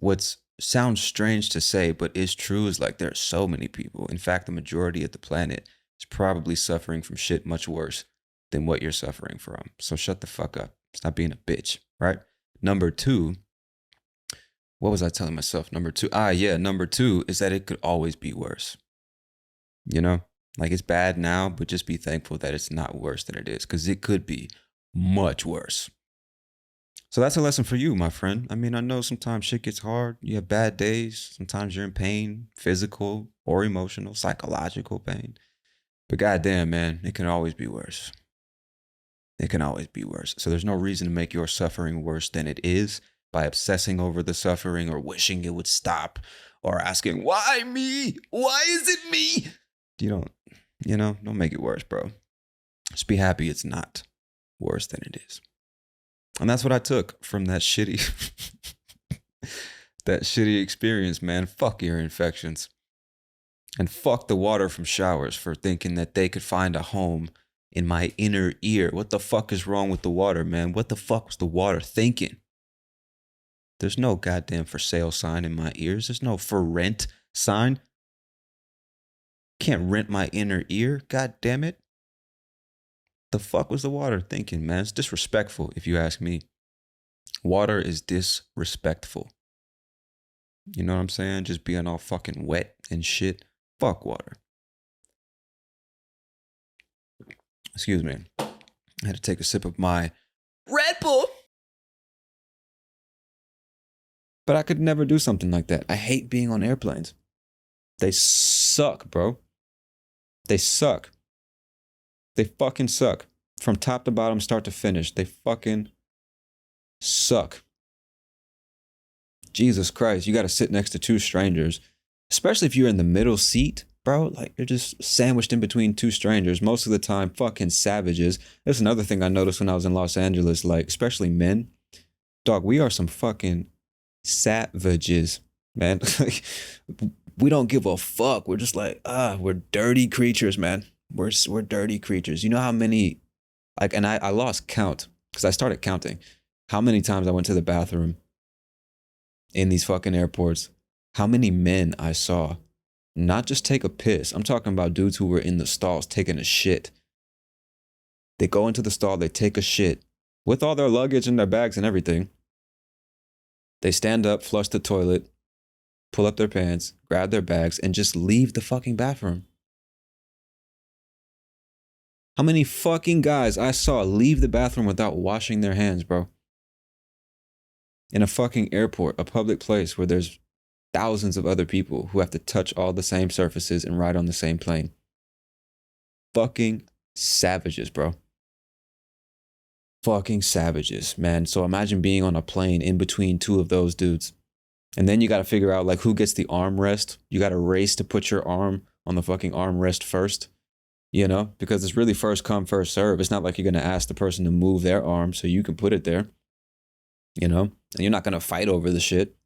what's sounds strange to say, but is true, is like there are so many people. In fact, the majority of the planet is probably suffering from shit much worse than what you're suffering from. So shut the fuck up. Stop being a bitch, right? Number two, what was I telling myself? Number two is that it could always be worse. You know, like it's bad now, but just be thankful that it's not worse than it is, because it could be much worse. So that's a lesson for you, my friend. I mean, I know sometimes shit gets hard. You have bad days. Sometimes you're in pain, physical or emotional, psychological pain. But goddamn, man, it can always be worse. It can always be worse. So there's no reason to make your suffering worse than it is by obsessing over the suffering or wishing it would stop or asking, why me? Why is it me? Don't make it worse, bro. Just be happy it's not worse than it is. And that's what I took from that shitty experience, man. Fuck ear infections. And fuck the water from showers for thinking that they could find a home in my inner ear. What the fuck is wrong with the water, man? What the fuck was the water thinking? There's no goddamn for sale sign in my ears. There's no for rent sign. Can't rent my inner ear. God damn it. The fuck was the water thinking, man? It's disrespectful, if you ask me. Water is disrespectful. You know what I'm saying? Just being all fucking wet and shit. Fuck water. Excuse me. I had to take a sip of my Red Bull. But I could never do something like that. I hate being on airplanes. They suck, bro. They suck. They fucking suck. From top to bottom, start to finish. They fucking suck. Jesus Christ, you got to sit next to two strangers. Especially if you're in the middle seat, bro. Like, you're just sandwiched in between two strangers. Most of the time, fucking savages. That's another thing I noticed when I was in Los Angeles. Like, especially men. Dog, we are some fucking savages, man. We don't give a fuck. We're just like, we're dirty creatures, man. We're dirty creatures. You know how many, like, and I lost count because I started counting how many times I went to the bathroom in these fucking airports. How many men I saw not just take a piss. I'm talking about dudes who were in the stalls taking a shit. They go into the stall, they take a shit with all their luggage and their bags and everything. They stand up, flush the toilet, pull up their pants, grab their bags, and just leave the fucking bathroom. How many fucking guys I saw leave the bathroom without washing their hands, bro? In a fucking airport, a public place where there's thousands of other people who have to touch all the same surfaces and ride on the same plane. Fucking savages, bro. Fucking savages, man. So imagine being on a plane in between two of those dudes. And then you got to figure out, like, who gets the armrest. You got to race to put your arm on the fucking armrest first. You know, because it's really first come, first serve. It's not like you're going to ask the person to move their arm so you can put it there. You know, and you're not going to fight over the shit.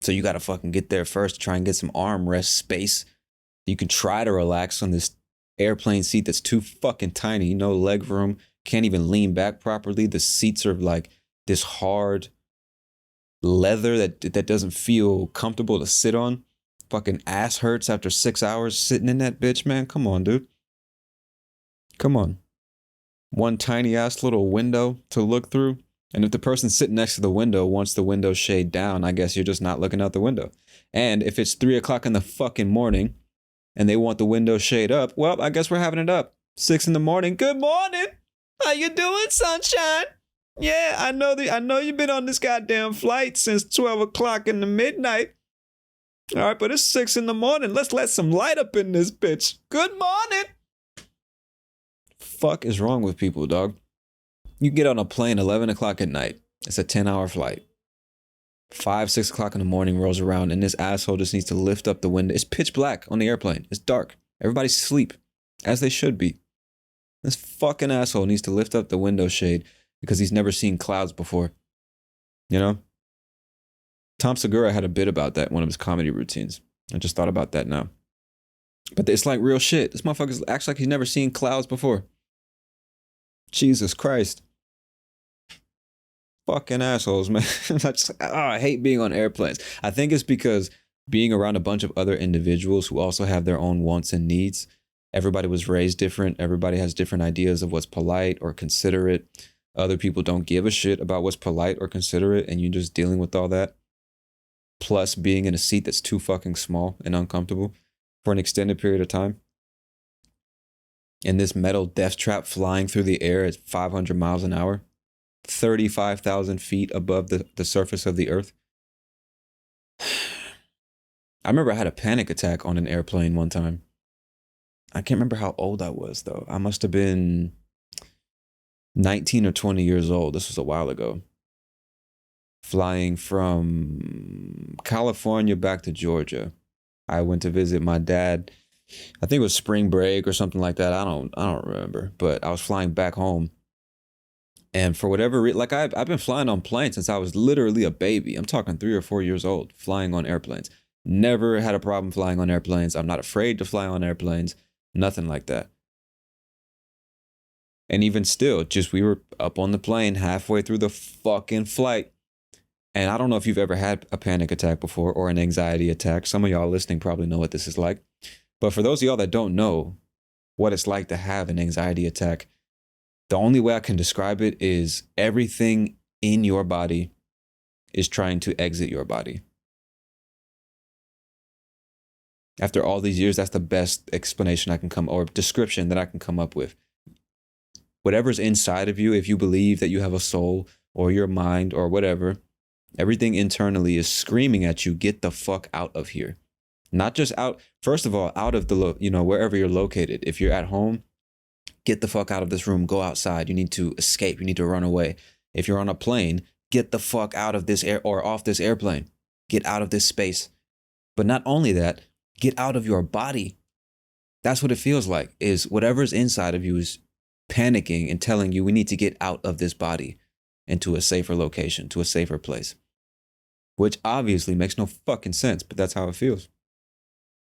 So you got to fucking get there first to try and get some armrest space. You can try to relax on this airplane seat that's too fucking tiny. No leg room. Can't even lean back properly. The seats are like this hard leather that doesn't feel comfortable to sit on. Fucking ass hurts after 6 hours sitting in that bitch, man. Come on, dude. Come on. One tiny ass little window to look through. And if the person sitting next to the window wants the window shade down, I guess you're just not looking out the window. And if it's 3 o'clock in the fucking morning and they want the window shade up. Well, I guess we're having it up. 6 in the morning. Good morning. How you doing, sunshine? Yeah, I know you've been on this goddamn flight since 12 o'clock in the midnight. All right, but it's 6 in the morning. Let's let some light up in this bitch. Good morning. Fuck is wrong with people, dog? You get on a plane 11 o'clock at night. It's a 10-hour flight. 5, 6 o'clock in the morning rolls around, and this asshole just needs to lift up the window. It's pitch black on the airplane. It's dark. Everybody's asleep, as they should be. This fucking asshole needs to lift up the window shade because he's never seen clouds before. You know? Tom Segura had a bit about that in one of his comedy routines. I just thought about that now. But it's like real shit. This motherfucker acts like he's never seen clouds before. Jesus Christ. Fucking assholes, man. I hate being on airplanes. I think it's because being around a bunch of other individuals who also have their own wants and needs. Everybody was raised different. Everybody has different ideas of what's polite or considerate. Other people don't give a shit about what's polite or considerate, and you're just dealing with all that. Plus being in a seat that's too fucking small and uncomfortable for an extended period of time. And this metal death trap flying through the air at 500 miles an hour. 35,000 feet above the surface of the earth. I remember I had a panic attack on an airplane one time. I can't remember how old I was, though. I must have been 19 or 20 years old. This was a while ago. Flying from California back to Georgia. I went to visit my dad. I think it was spring break or something like that. I don't remember. But I was flying back home. And for whatever reason, like I've been flying on planes since I was literally a baby. I'm talking 3 or 4 years old, flying on airplanes. Never had a problem flying on airplanes. I'm not afraid to fly on airplanes. Nothing like that. And even still, just we were up on the plane halfway through the fucking flight. And I don't know if you've ever had a panic attack before or an anxiety attack. Some of y'all listening probably know what this is like. But for those of y'all that don't know what it's like to have an anxiety attack, the only way I can describe it is everything in your body is trying to exit your body. After all these years, that's the best explanation I can come, or description that I can come up with. Whatever's inside of you, if you believe that you have a soul or your mind or whatever, everything internally is screaming at you, get the fuck out of here. Not just out, first of all, out of the, wherever you're located. If you're at home, get the fuck out of this room, go outside. You need to escape. You need to run away. If you're on a plane, get the fuck out of this air or off this airplane. Get out of this space. But not only that, get out of your body. That's what it feels like, is whatever's inside of you is panicking and telling you we need to get out of this body into a safer location, to a safer place. Which obviously makes no fucking sense, but that's how it feels.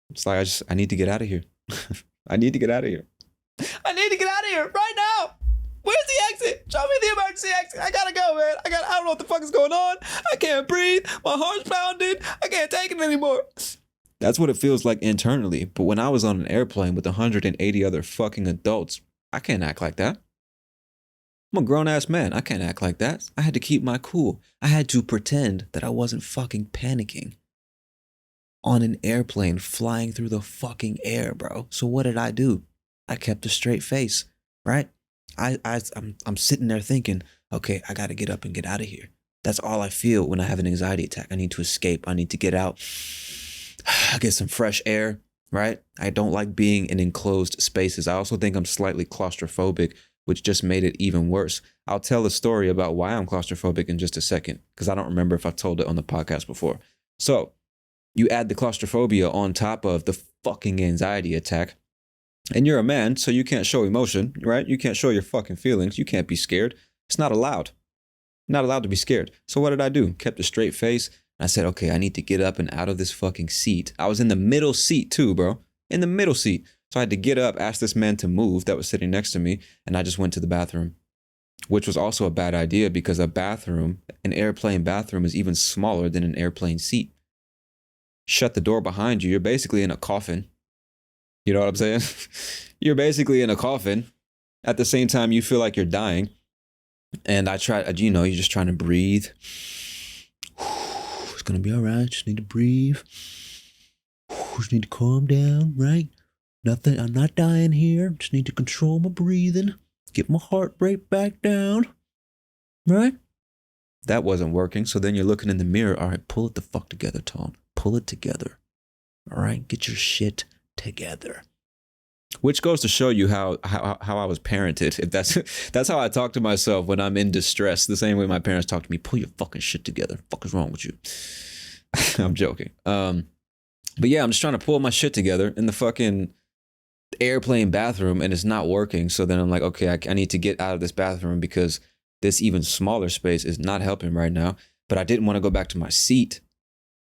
It's like, I need to get out of here. I need to get out of here. I need to get out of here right now. Where's the exit? Show me the emergency exit. I gotta go, man. I don't know what the fuck is going on. I can't breathe. My heart's pounding. I can't take it anymore. That's what it feels like internally. But when I was on an airplane with 180 other fucking adults, I can't act like that. I'm a grown-ass man. I can't act like that. I had to keep my cool. I had to pretend that I wasn't fucking panicking. On an airplane flying through the fucking air, bro. So what did I do? I kept a straight face, right? I'm sitting there thinking, okay, I got to get up and get out of here. That's all I feel when I have an anxiety attack. I need to escape. I need to get out, get some fresh air, right? I don't like being in enclosed spaces. I also think I'm slightly claustrophobic, which just made it even worse. I'll tell a story about why I'm claustrophobic in just a second, because I don't remember if I've told it on the podcast before. So you add the claustrophobia on top of the fucking anxiety attack. And you're a man, so you can't show emotion, right? You can't show your fucking feelings. You can't be scared. It's not allowed. Not allowed to be scared. So what did I do? Kept a straight face. I said, okay, I need to get up and out of this fucking seat. I was in the middle seat too, bro. In the middle seat. So I had to get up, ask this man to move that was sitting next to me, and I just went to the bathroom. Which was also a bad idea because a bathroom, an airplane bathroom, is even smaller than an airplane seat. Shut the door behind you. You're basically in a coffin. You know what I'm saying? You're basically in a coffin. At the same time, you feel like you're dying. And I tried, you're just trying to breathe. It's going to be all right. Just need to breathe. Just need to calm down, right? Nothing, I'm not dying here. Just need to control my breathing, get my heart rate back down. Right? That wasn't working. So then you're looking in the mirror. All right, pull it the fuck together, Tom. Pull it together. All right, get your shit together. Which goes to show you how I was parented. If that's how I talk to myself when I'm in distress. The same way my parents talk to me. Pull your fucking shit together. Fuck is wrong with you? I'm joking. But yeah, I'm just trying to pull my shit together in the fucking airplane bathroom, and it's not working. So then I'm like, okay, I need to get out of this bathroom because this even smaller space is not helping right now. But I didn't want to go back to my seat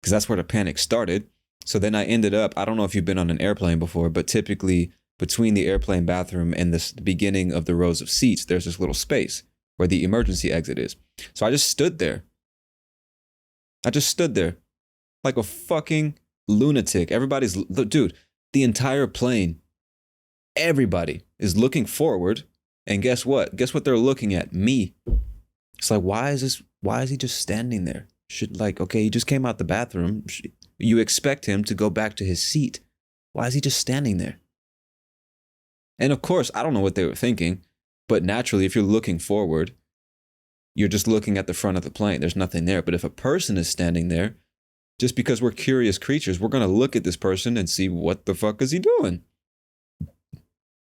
because that's where the panic started. So then I ended up, I don't know if you've been on an airplane before, but typically between the airplane bathroom and the beginning of the rows of seats, there's this little space where the emergency exit is. So I just stood there. Like a fucking lunatic. Dude, the entire plane, everybody is looking forward. And guess what? Guess what they're looking at? Me. It's like, why is he just standing there? Okay, he just came out the bathroom. You expect him to go back to his seat. Why is he just standing there? And of course, I don't know what they were thinking, but naturally, if you're looking forward, you're just looking at the front of the plane. There's nothing there. But if a person is standing there, just because we're curious creatures, we're going to look at this person and see what the fuck is he doing?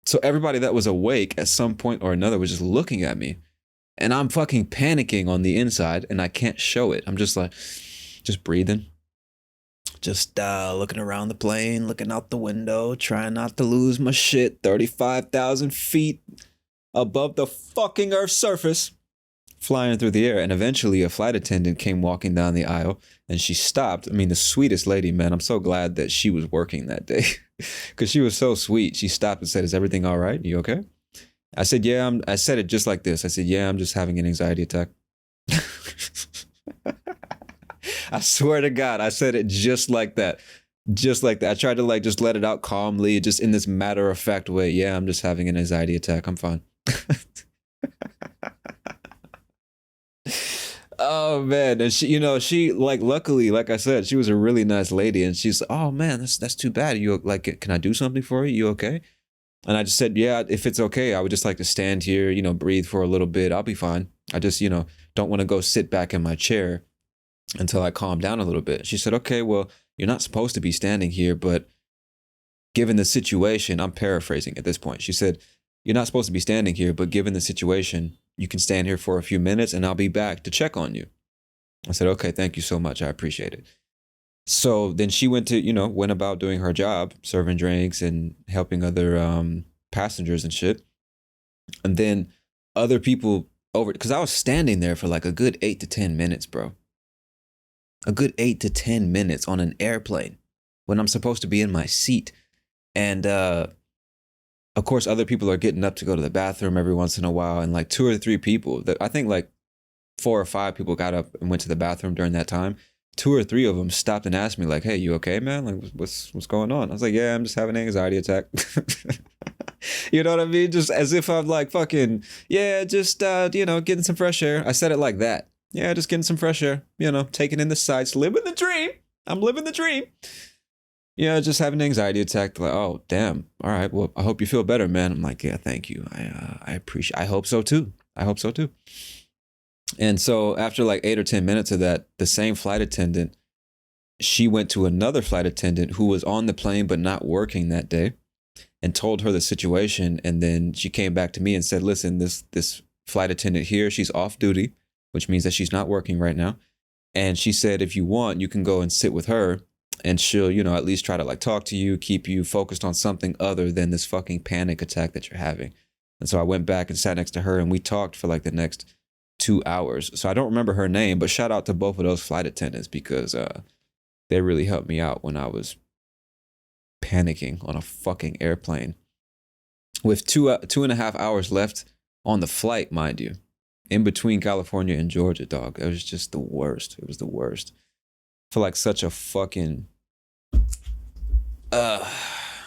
So everybody that was awake at some point or another was just looking at me. And I'm fucking panicking on the inside and I can't show it. I'm just like, just breathing. Just looking around the plane, looking out the window, trying not to lose my shit. 35,000 feet above the fucking Earth's surface, flying through the air. And eventually a flight attendant came walking down the aisle and she stopped. I mean, the sweetest lady, man. I'm so glad that she was working that day because she was so sweet. She stopped and said, "Is everything all right? You okay?" I said, "Yeah." I said it just like this. I said, "Yeah, I'm just having an anxiety attack." I swear to God, I said it just like that. Just like that. I tried to just let it out calmly, just in this matter of fact way. "Yeah, I'm just having an anxiety attack. I'm fine." Oh man. And she luckily, like I said, she was a really nice lady. And she's like, "Oh man, that's too bad. You can I do something for you? You okay?" And I just said, "Yeah, if it's okay, I would just like to stand here, breathe for a little bit. I'll be fine. I just, don't want to go sit back in my chair until I calm down a little bit." She said, "Okay, well, you're not supposed to be standing here, but given the situation," I'm paraphrasing at this point. She said, "You're not supposed to be standing here, but given the situation, you can stand here for a few minutes and I'll be back to check on you." I said, "Okay, thank you so much. I appreciate it." So then she went about doing her job, serving drinks and helping other passengers and shit. And then other people because I was standing there for like a good 8 to 10 minutes, bro. A good 8 to 10 minutes on an airplane when I'm supposed to be in my seat. And of course, other people are getting up to go to the bathroom every once in a while. And like 2 or 3 people, I think like 4 or 5 people got up and went to the bathroom during that time. 2 or 3 of them stopped and asked me like, "Hey, you okay, man? Like, what's going on?" I was like, "Yeah, I'm just having an anxiety attack." You know what I mean? Just as if I'm like fucking, yeah, just, getting some fresh air. I said it like that. "Yeah, just getting some fresh air, taking in the sights, living the dream. I'm living the dream." Yeah, just having an anxiety attack. Like, "Oh, damn. All right. Well, I hope you feel better, man." I'm like, "Yeah, thank you. I appreciate. I hope so too. I hope so too." And so after like 8 or 10 minutes of that, the same flight attendant, she went to another flight attendant who was on the plane but not working that day, and told her the situation. And then she came back to me and said, "Listen, this flight attendant here, she's off duty, which means that she's not working right now. And she said, if you want, you can go and sit with her and she'll, at least try to like talk to you, keep you focused on something other than this fucking panic attack that you're having." And so I went back and sat next to her and we talked for like the next 2 hours. So I don't remember her name, but shout out to both of those flight attendants because they really helped me out when I was panicking on a fucking airplane with 2.5 hours left on the flight, mind you, in between California and Georgia, dog. It was just the worst. It was the worst. I feel like such a fucking, I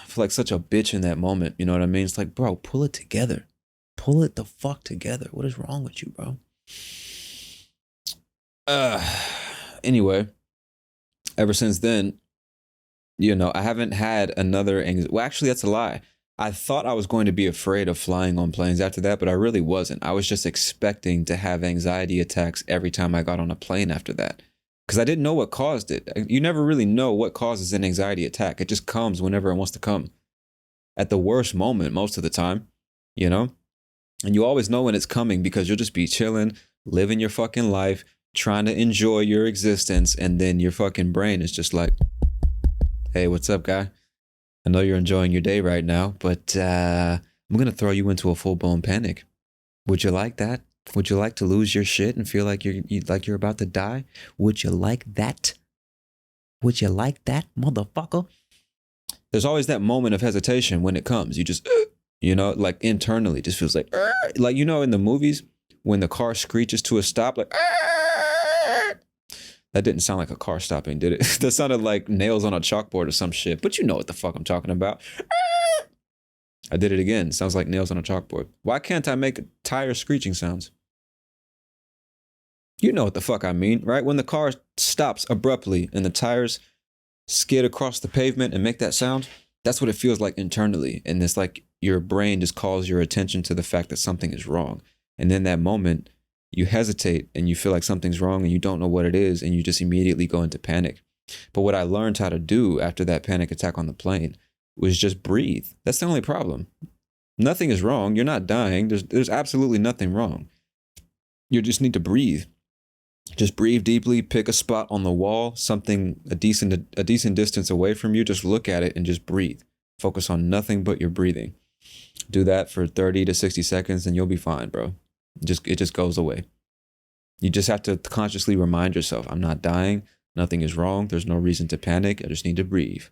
feel like such a bitch in that moment. You know what I mean? It's like, bro, pull it together. Pull it the fuck together. What is wrong with you, bro? Anyway, ever since then, You know, I haven't had another well, actually that's a lie. I thought I was going to be afraid of flying on planes after that, but I really wasn't. I was just expecting to have anxiety attacks every time I got on a plane after that. Because I didn't know what caused it. You never really know what causes an anxiety attack. It just comes whenever it wants to come. At the worst moment most of the time, you know? And you always know when it's coming because you'll just be chilling, living your fucking life, trying to enjoy your existence, and then your fucking brain is just like, hey, what's up, guy? I know you're enjoying your day right now, but I'm going to throw you into a full-blown panic. Would you like that? Would you like to lose your shit and feel like you're about to die? Would you like that? Would you like that, motherfucker? There's always that moment of hesitation when it comes. You just, you know, like internally just feels like, you know, in the movies when the car screeches to a stop, like, that didn't sound like a car stopping, did it? That sounded like nails on a chalkboard or some shit, but you know what the fuck I'm talking about. I did it again. Sounds like nails on a chalkboard. Why can't I make tire screeching sounds? You know what the fuck I mean, right? When the car stops abruptly and the tires skid across the pavement and make that sound, that's what it feels like internally. And it's like your brain just calls your attention to the fact that something is wrong. And in that moment, you hesitate and you feel like something's wrong and you don't know what it is and you just immediately go into panic. But what I learned how to do after that panic attack on the plane was just breathe. That's the only problem. Nothing is wrong. You're not dying. There's absolutely nothing wrong. You just need to breathe. Just breathe deeply, pick a spot on the wall, something a decent distance away from you. Just look at it and just breathe. Focus on nothing but your breathing. Do that for 30 to 60 seconds and you'll be fine, bro. It just goes away. You just have to consciously remind yourself, I'm not dying. Nothing is wrong. There's no reason to panic. I just need to breathe.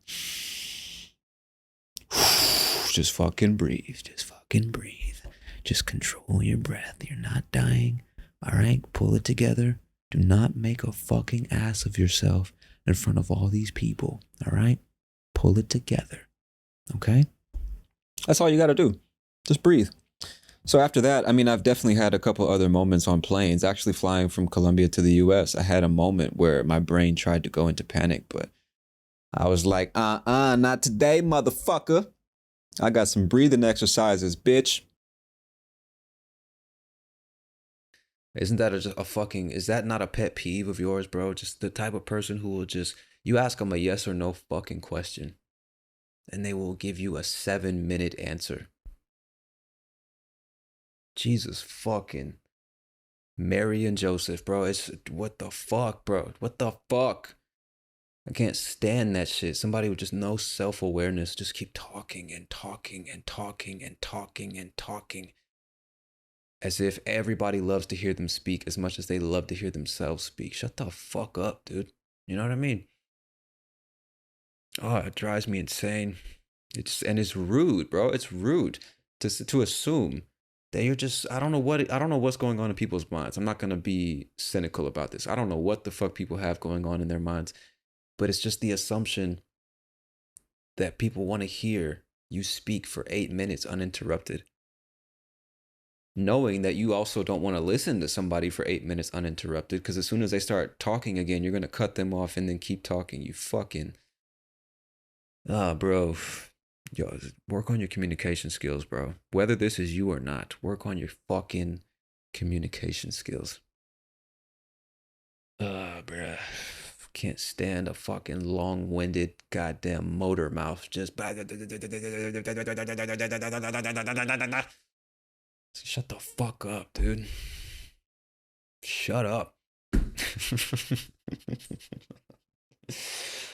Just fucking breathe. Just fucking breathe. Just control your breath. You're not dying. All right? Pull it together. Do not make a fucking ass of yourself in front of all these people. All right? Pull it together. Okay? That's all you got to do. Just breathe. So after that, I mean, I've definitely had a couple other moments on planes. Actually flying from Colombia to the US, I had a moment where my brain tried to go into panic, but I was like, not today, motherfucker. I got some breathing exercises, bitch. Isn't that is that not a pet peeve of yours, bro? Just the type of person who will you ask them a yes or no fucking question and they will give you a 7-minute answer. Jesus fucking Mary and Joseph, bro. It's what the fuck, bro? What the fuck? I can't stand that shit. Somebody with just no self-awareness just keep talking and talking and talking and talking and talking. As if everybody loves to hear them speak as much as they love to hear themselves speak. Shut the fuck up, dude. You know what I mean? Oh, it drives me insane. It's rude, bro. It's rude to assume that you're just I don't know what's going on in people's minds. I'm not gonna be cynical about this. I don't know what the fuck people have going on in their minds, but it's just the assumption that people want to hear you speak for 8 minutes uninterrupted, knowing that you also don't want to listen to somebody for 8 minutes uninterrupted, because as soon as they start talking again, you're going to cut them off and then keep talking. You fucking... bro. Yo, work on your communication skills, bro. Whether this is you or not, work on your fucking communication skills. Bruh. Can't stand a fucking long-winded goddamn motor mouth. Just... Shut the fuck up, dude. Shut up.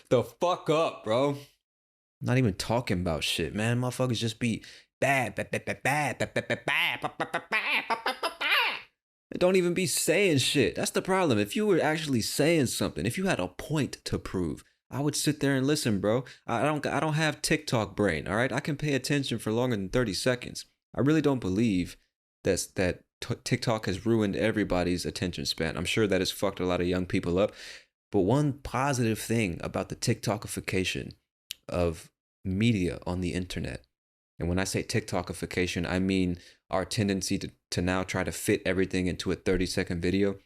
The fuck up, bro. Not even talking about shit, man. Motherfuckers just be bad. Don't even be saying shit. That's the problem. If you were actually saying something, if you had a point to prove, I would sit there and listen, bro. I don't have TikTok brain, all right? I can pay attention for longer than 30 seconds. I really don't believe that TikTok has ruined everybody's attention span. I'm sure that has fucked a lot of young people up. But one positive thing about the TikTokification of media on the internet, and when I say TikTokification, I mean our tendency to now try to fit everything into a 30-second video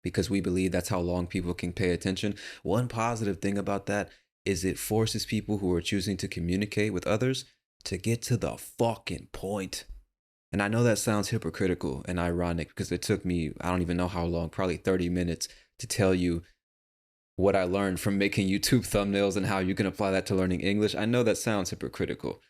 because we believe that's how long people can pay attention. One positive thing about that is it forces people who are choosing to communicate with others to get to the fucking point. And I know that sounds hypocritical and ironic because it took me, I don't even know how long, probably 30 minutes to tell you what I learned from making YouTube thumbnails and how you can apply that to learning English. I know that sounds hypocritical,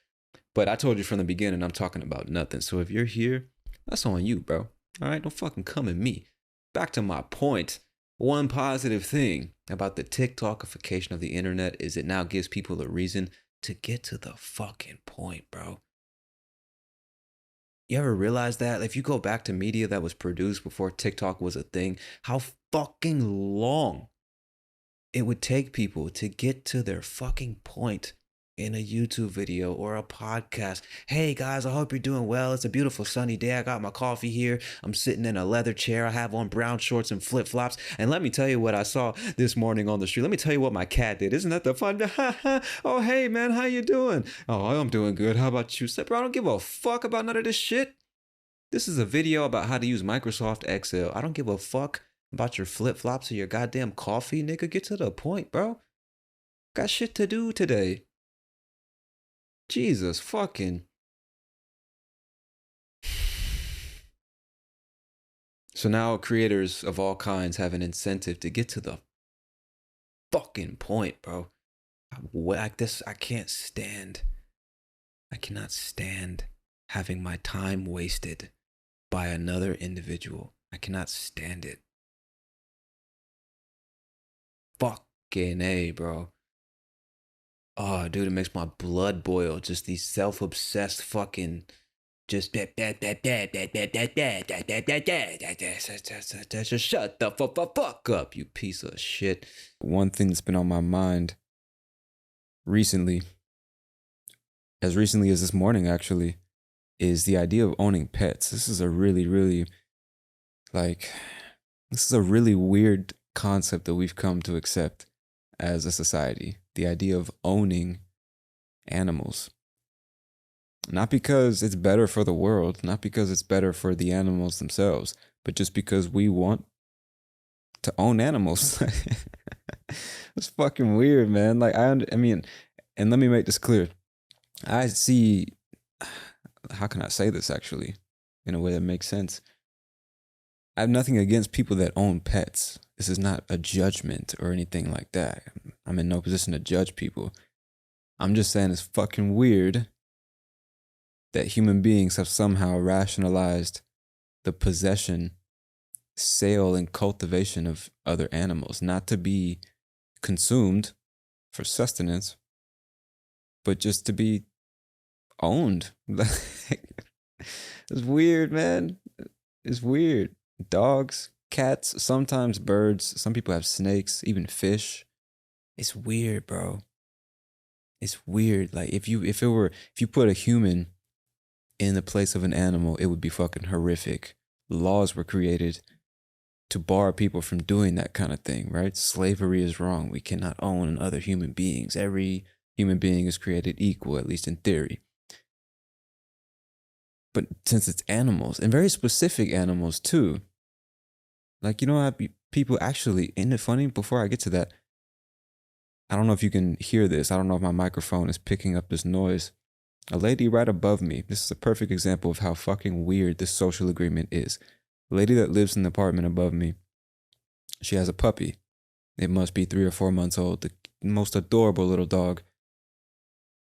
but I told you from the beginning I'm talking about nothing. So if you're here, that's on you, bro. All right, don't fucking come at me. Back to my point. One positive thing about the TikTokification of the internet is it now gives people a reason to get to the fucking point, bro. You ever realize that? If you go back to media that was produced before TikTok was a thing, how fucking long it would take people to get to their fucking point in a YouTube video or a podcast. Hey guys, I hope you're doing well. It's a beautiful sunny day. I got my coffee here. I'm sitting in a leather chair. I have on brown shorts and flip-flops. And let me tell you what I saw this morning on the street. Let me tell you what my cat did. Isn't that the fun? Oh, hey man, how you doing? Oh, I'm doing good. How about you? Bro, I don't give a fuck about none of this shit. This is a video about how to use Microsoft Excel. I don't give a fuck about your flip-flops or your goddamn coffee, nigga. Get to the point, bro. Got shit to do today. Jesus fucking. So now creators of all kinds have an incentive to get to the fucking point, bro. Like this, I can't stand. I cannot stand having my time wasted by another individual. I cannot stand it. Fucking A, bro. Oh, dude, it makes my blood boil. Just these self-obsessed fucking, just shut the fuck up, you piece of shit. One thing that's been on my mind recently as this morning actually, is the idea of owning pets. This is a really weird concept that we've come to accept as a society. The idea of owning animals. Not because it's better for the world, not because it's better for the animals themselves, but just because we want to own animals. It's fucking weird, man. Like, I mean, and let me make this clear. I see, how can I say this actually, in a way that makes sense? I have nothing against people that own pets. This is not a judgment or anything like that. I'm in no position to judge people. I'm just saying it's fucking weird that human beings have somehow rationalized the possession, sale, and cultivation of other animals, not to be consumed for sustenance, but just to be owned. It's weird, man. It's weird. Dogs, cats, sometimes birds. Some people have snakes, even fish. It's weird, bro. It's weird. Like if you put a human in the place of an animal, it would be fucking horrific. Laws were created to bar people from doing that kind of thing, right? Slavery is wrong. We cannot own other human beings. Every human being is created equal, at least in theory. But since it's animals, and very specific animals too, like, you know how people actually, isn't it funny? Before I get to that, I don't know if you can hear this. I don't know if my microphone is picking up this noise. A lady right above me, this is a perfect example of how fucking weird this social agreement is. A lady that lives in the apartment above me, she has a puppy. It must be 3 or 4 months old. The most adorable little dog.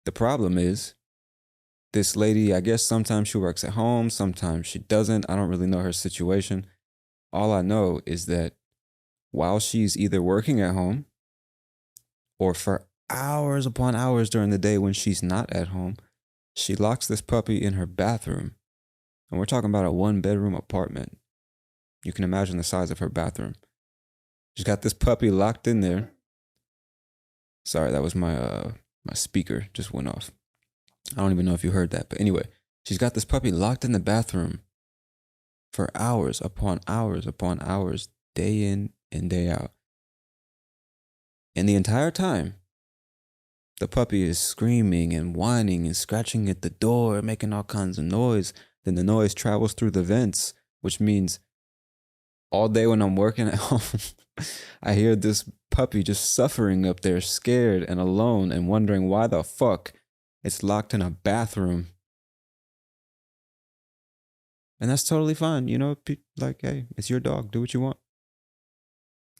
The problem is, this lady, I guess sometimes she works at home, sometimes she doesn't. I don't really know her situation. All I know is that while she's either working at home or for hours upon hours during the day when she's not at home, she locks this puppy in her bathroom. And we're talking about a 1-bedroom apartment. You can imagine the size of her bathroom. She's got this puppy locked in there. Sorry, that was my speaker just went off. I don't even know if you heard that. But anyway, she's got this puppy locked in the bathroom for hours upon hours, day in and day out. And the entire time, the puppy is screaming and whining and scratching at the door, making all kinds of noise. Then the noise travels through the vents, which means all day when I'm working at home, I hear this puppy just suffering up there, scared and alone, and wondering why the fuck it's locked in a bathroom. And that's totally fine. You know, like, hey, it's your dog. Do what you want.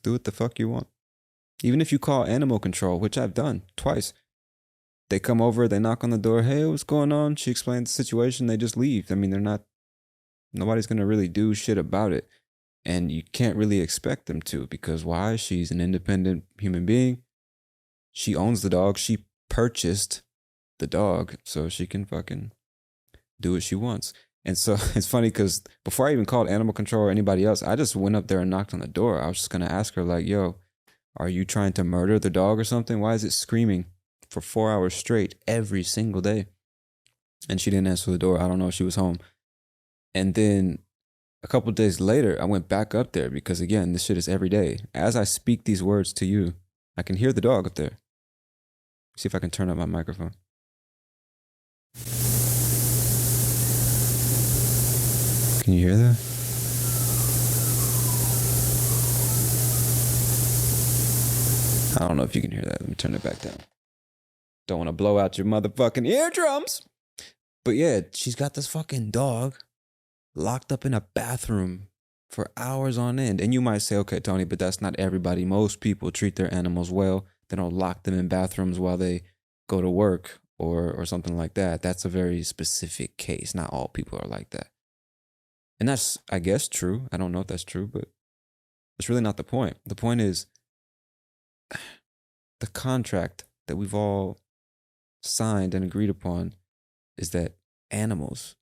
Do what the fuck you want. Even if you call animal control, which I've done twice, they come over, they knock on the door. Hey, what's going on? She explains the situation. They just leave. I mean, nobody's going to really do shit about it. And you can't really expect them to, because why? She's an independent human being. She owns the dog. She purchased the dog, so she can fucking do what she wants. And so it's funny because before I even called animal control or anybody else, I just went up there and knocked on the door. I was just going to ask her, like, yo, are you trying to murder the dog or something? Why is it screaming for 4 hours straight every single day? And she didn't answer the door. I don't know if she was home. And then a couple of days later, I went back up there because, again, this shit is every day. As I speak these words to you, I can hear the dog up there. See if I can turn up my microphone. Can you hear that? I don't know if you can hear that. Let me turn it back down. Don't want to blow out your motherfucking eardrums. But yeah, she's got this fucking dog locked up in a bathroom for hours on end. And you might say, okay, Tony, but that's not everybody. Most people treat their animals well. They don't lock them in bathrooms while they go to work or something like that. That's a very specific case. Not all people are like that. And that's, I guess, true. I don't know if that's true, but it's really not the point. The point is the contract that we've all signed and agreed upon is that animals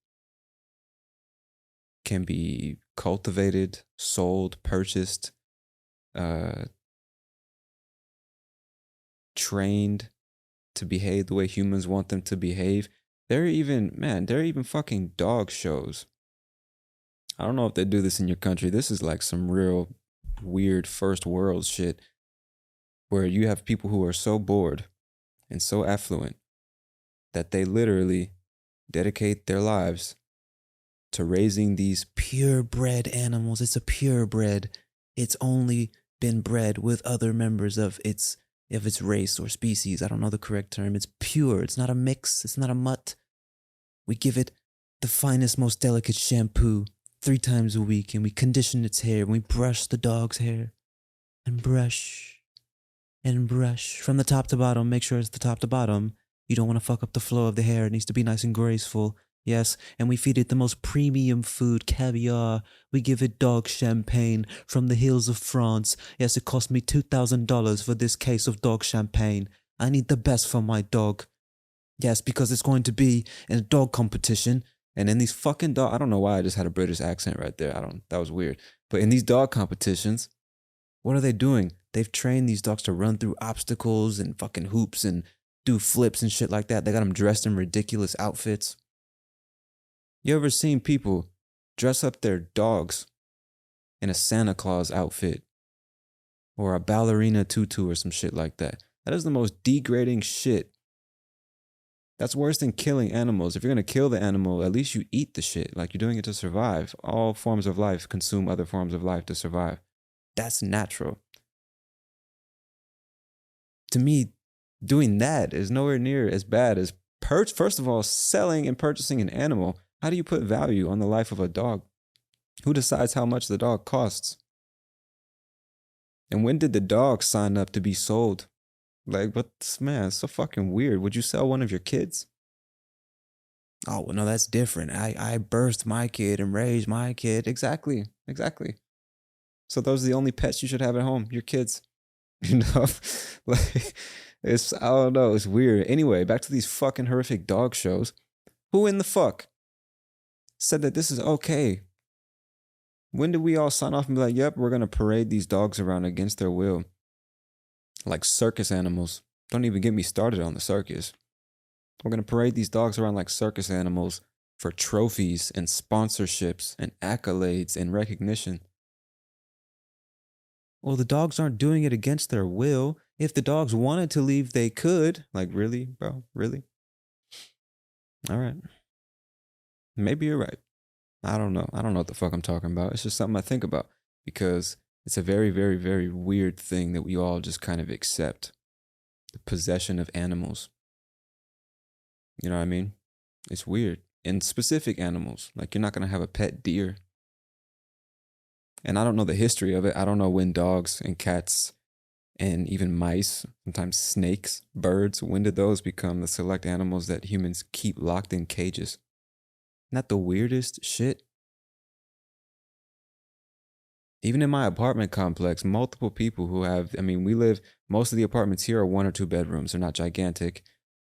can be cultivated, sold, purchased, trained to behave the way humans want them to behave. There are even fucking dog shows. I don't know if they do this in your country. This is like some real weird first world shit where you have people who are so bored and so affluent that they literally dedicate their lives to raising these purebred animals. It's a purebred. It's only been bred with other members of its race or species. I don't know the correct term. It's pure. It's not a mix. It's not a mutt. We give it the finest, most delicate shampoo 3 times a week, and we condition its hair, and we brush the dog's hair, and brush, from the top to bottom. Make sure it's the top to bottom. You don't want to fuck up the flow of the hair. It needs to be nice and graceful. Yes, and we feed it the most premium food, caviar. We give it dog champagne from the hills of France. Yes, it cost me $2,000 for this case of dog champagne. I need the best for my dog. Yes, because it's going to be in a dog competition. And in these fucking dog, I don't know why I just had a British accent right there. That was weird. But in these dog competitions, what are they doing? They've trained these dogs to run through obstacles and fucking hoops and do flips and shit like that. They got them dressed in ridiculous outfits. You ever seen people dress up their dogs in a Santa Claus outfit or a ballerina tutu or some shit like that? That is the most degrading shit. That's worse than killing animals. If you're going to kill the animal, at least you eat the shit. Like, you're doing it to survive. All forms of life consume other forms of life to survive. That's natural. To me, doing that is nowhere near as bad as first of all, selling and purchasing an animal. How do you put value on the life of a dog? Who decides how much the dog costs? And when did the dog sign up to be sold? Like, man, it's so fucking weird. Would you sell one of your kids? Oh, well, no, that's different. I birthed my kid and raised my kid. Exactly. So those are the only pets you should have at home, your kids. You know? Like, I don't know, it's weird. Anyway, back to these fucking horrific dog shows. Who in the fuck said that this is okay? When did we all sign off and be like, yep, we're going to parade these dogs around against their will? Like circus animals. Don't even get me started on the circus. We're going to parade these dogs around like circus animals for trophies and sponsorships and accolades and recognition. Well, the dogs aren't doing it against their will. If the dogs wanted to leave, they could. Like, really, bro? Really? All right. Maybe you're right. I don't know. I don't know what the fuck I'm talking about. It's just something I think about because It's a very, very, very weird thing that we all just kind of accept. The possession of animals. You know what I mean? It's weird. And specific animals. Like you're not going to have a pet deer. And I don't know the history of it. I don't know when dogs and cats and even mice, sometimes snakes, birds, when did those become the select animals that humans keep locked in cages? Isn't that the weirdest shit? Even in my apartment complex, multiple people who have, I mean, most of the apartments here are 1 or 2 bedrooms. They're not gigantic.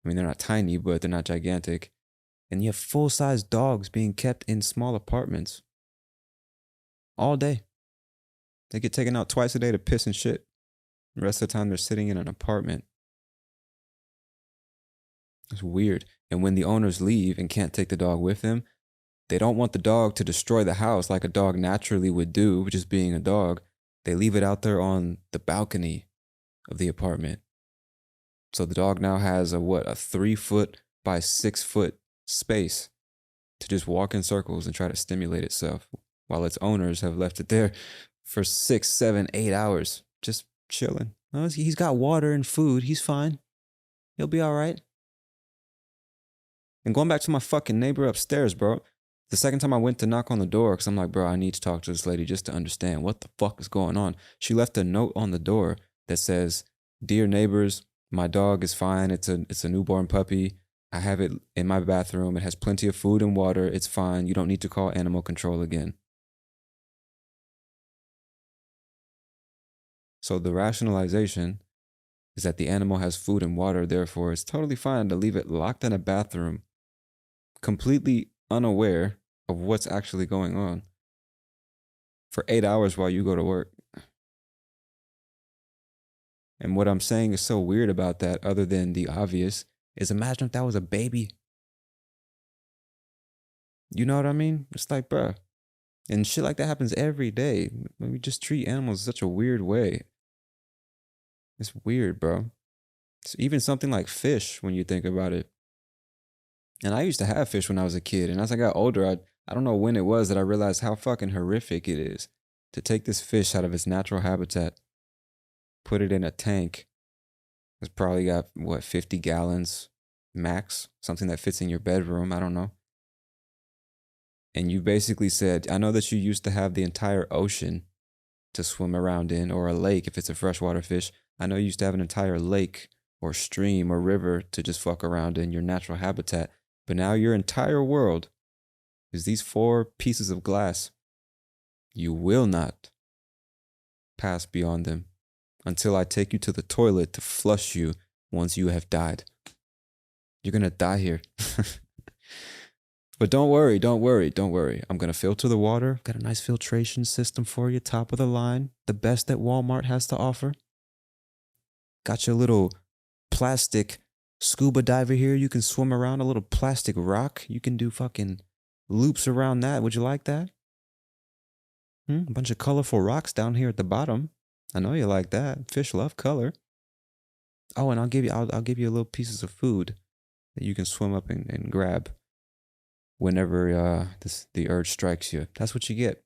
I mean, they're not tiny, but they're not gigantic. And you have full-size dogs being kept in small apartments all day. They get taken out twice a day to piss and shit. The rest of the time, they're sitting in an apartment. It's weird. And when the owners leave and can't take the dog with them, they don't want the dog to destroy the house like a dog naturally would do, just being a dog. They leave it out there on the balcony of the apartment. So the dog now has a 3-foot by 6-foot space to just walk in circles and try to stimulate itself, while its owners have left it there for 6, 7, 8 hours, just chilling. Oh, he's got water and food. He's fine. He'll be all right. And going back to my fucking neighbor upstairs, bro. The second time I went to knock on the door, because I'm like, bro, I need to talk to this lady just to understand what the fuck is going on. She left a note on the door that says, "Dear neighbors, my dog is fine. It's a newborn puppy. I have it in my bathroom. It has plenty of food and water. It's fine. You don't need to call animal control again." So the rationalization is that the animal has food and water, therefore it's totally fine to leave it locked in a bathroom, completely unaware of what's actually going on for 8 hours while you go to work. And what I'm saying is so weird about that, other than the obvious, is imagine if that was a baby. You know what I mean? It's like, bruh. And shit like that happens every day. We just treat animals in such a weird way. It's weird, bro. It's even something like fish when you think about it. And I used to have fish when I was a kid. And as I got older, I don't know when it was that I realized how fucking horrific it is to take this fish out of its natural habitat, put it in a tank. It's probably got, 50 gallons max, something that fits in your bedroom. I don't know. And you basically said, I know that you used to have the entire ocean to swim around in, or a lake if it's a freshwater fish. I know you used to have an entire lake or stream or river to just fuck around in, your natural habitat. But now your entire world is these 4 pieces of glass. You will not pass beyond them until I take you to the toilet to flush you once you have died. You're going to die here. But don't worry. I'm going to filter the water. Got a nice filtration system for you, top of the line. The best that Walmart has to offer. Got your little plastic scuba diver here. You can swim around a little plastic rock. You can do fucking loops around that. Would you like that? A bunch of colorful rocks down here at the bottom. I know you like that. Fish love color. Oh, and I'll give you a little pieces of food that you can swim up and grab whenever the urge strikes you. That's what you get.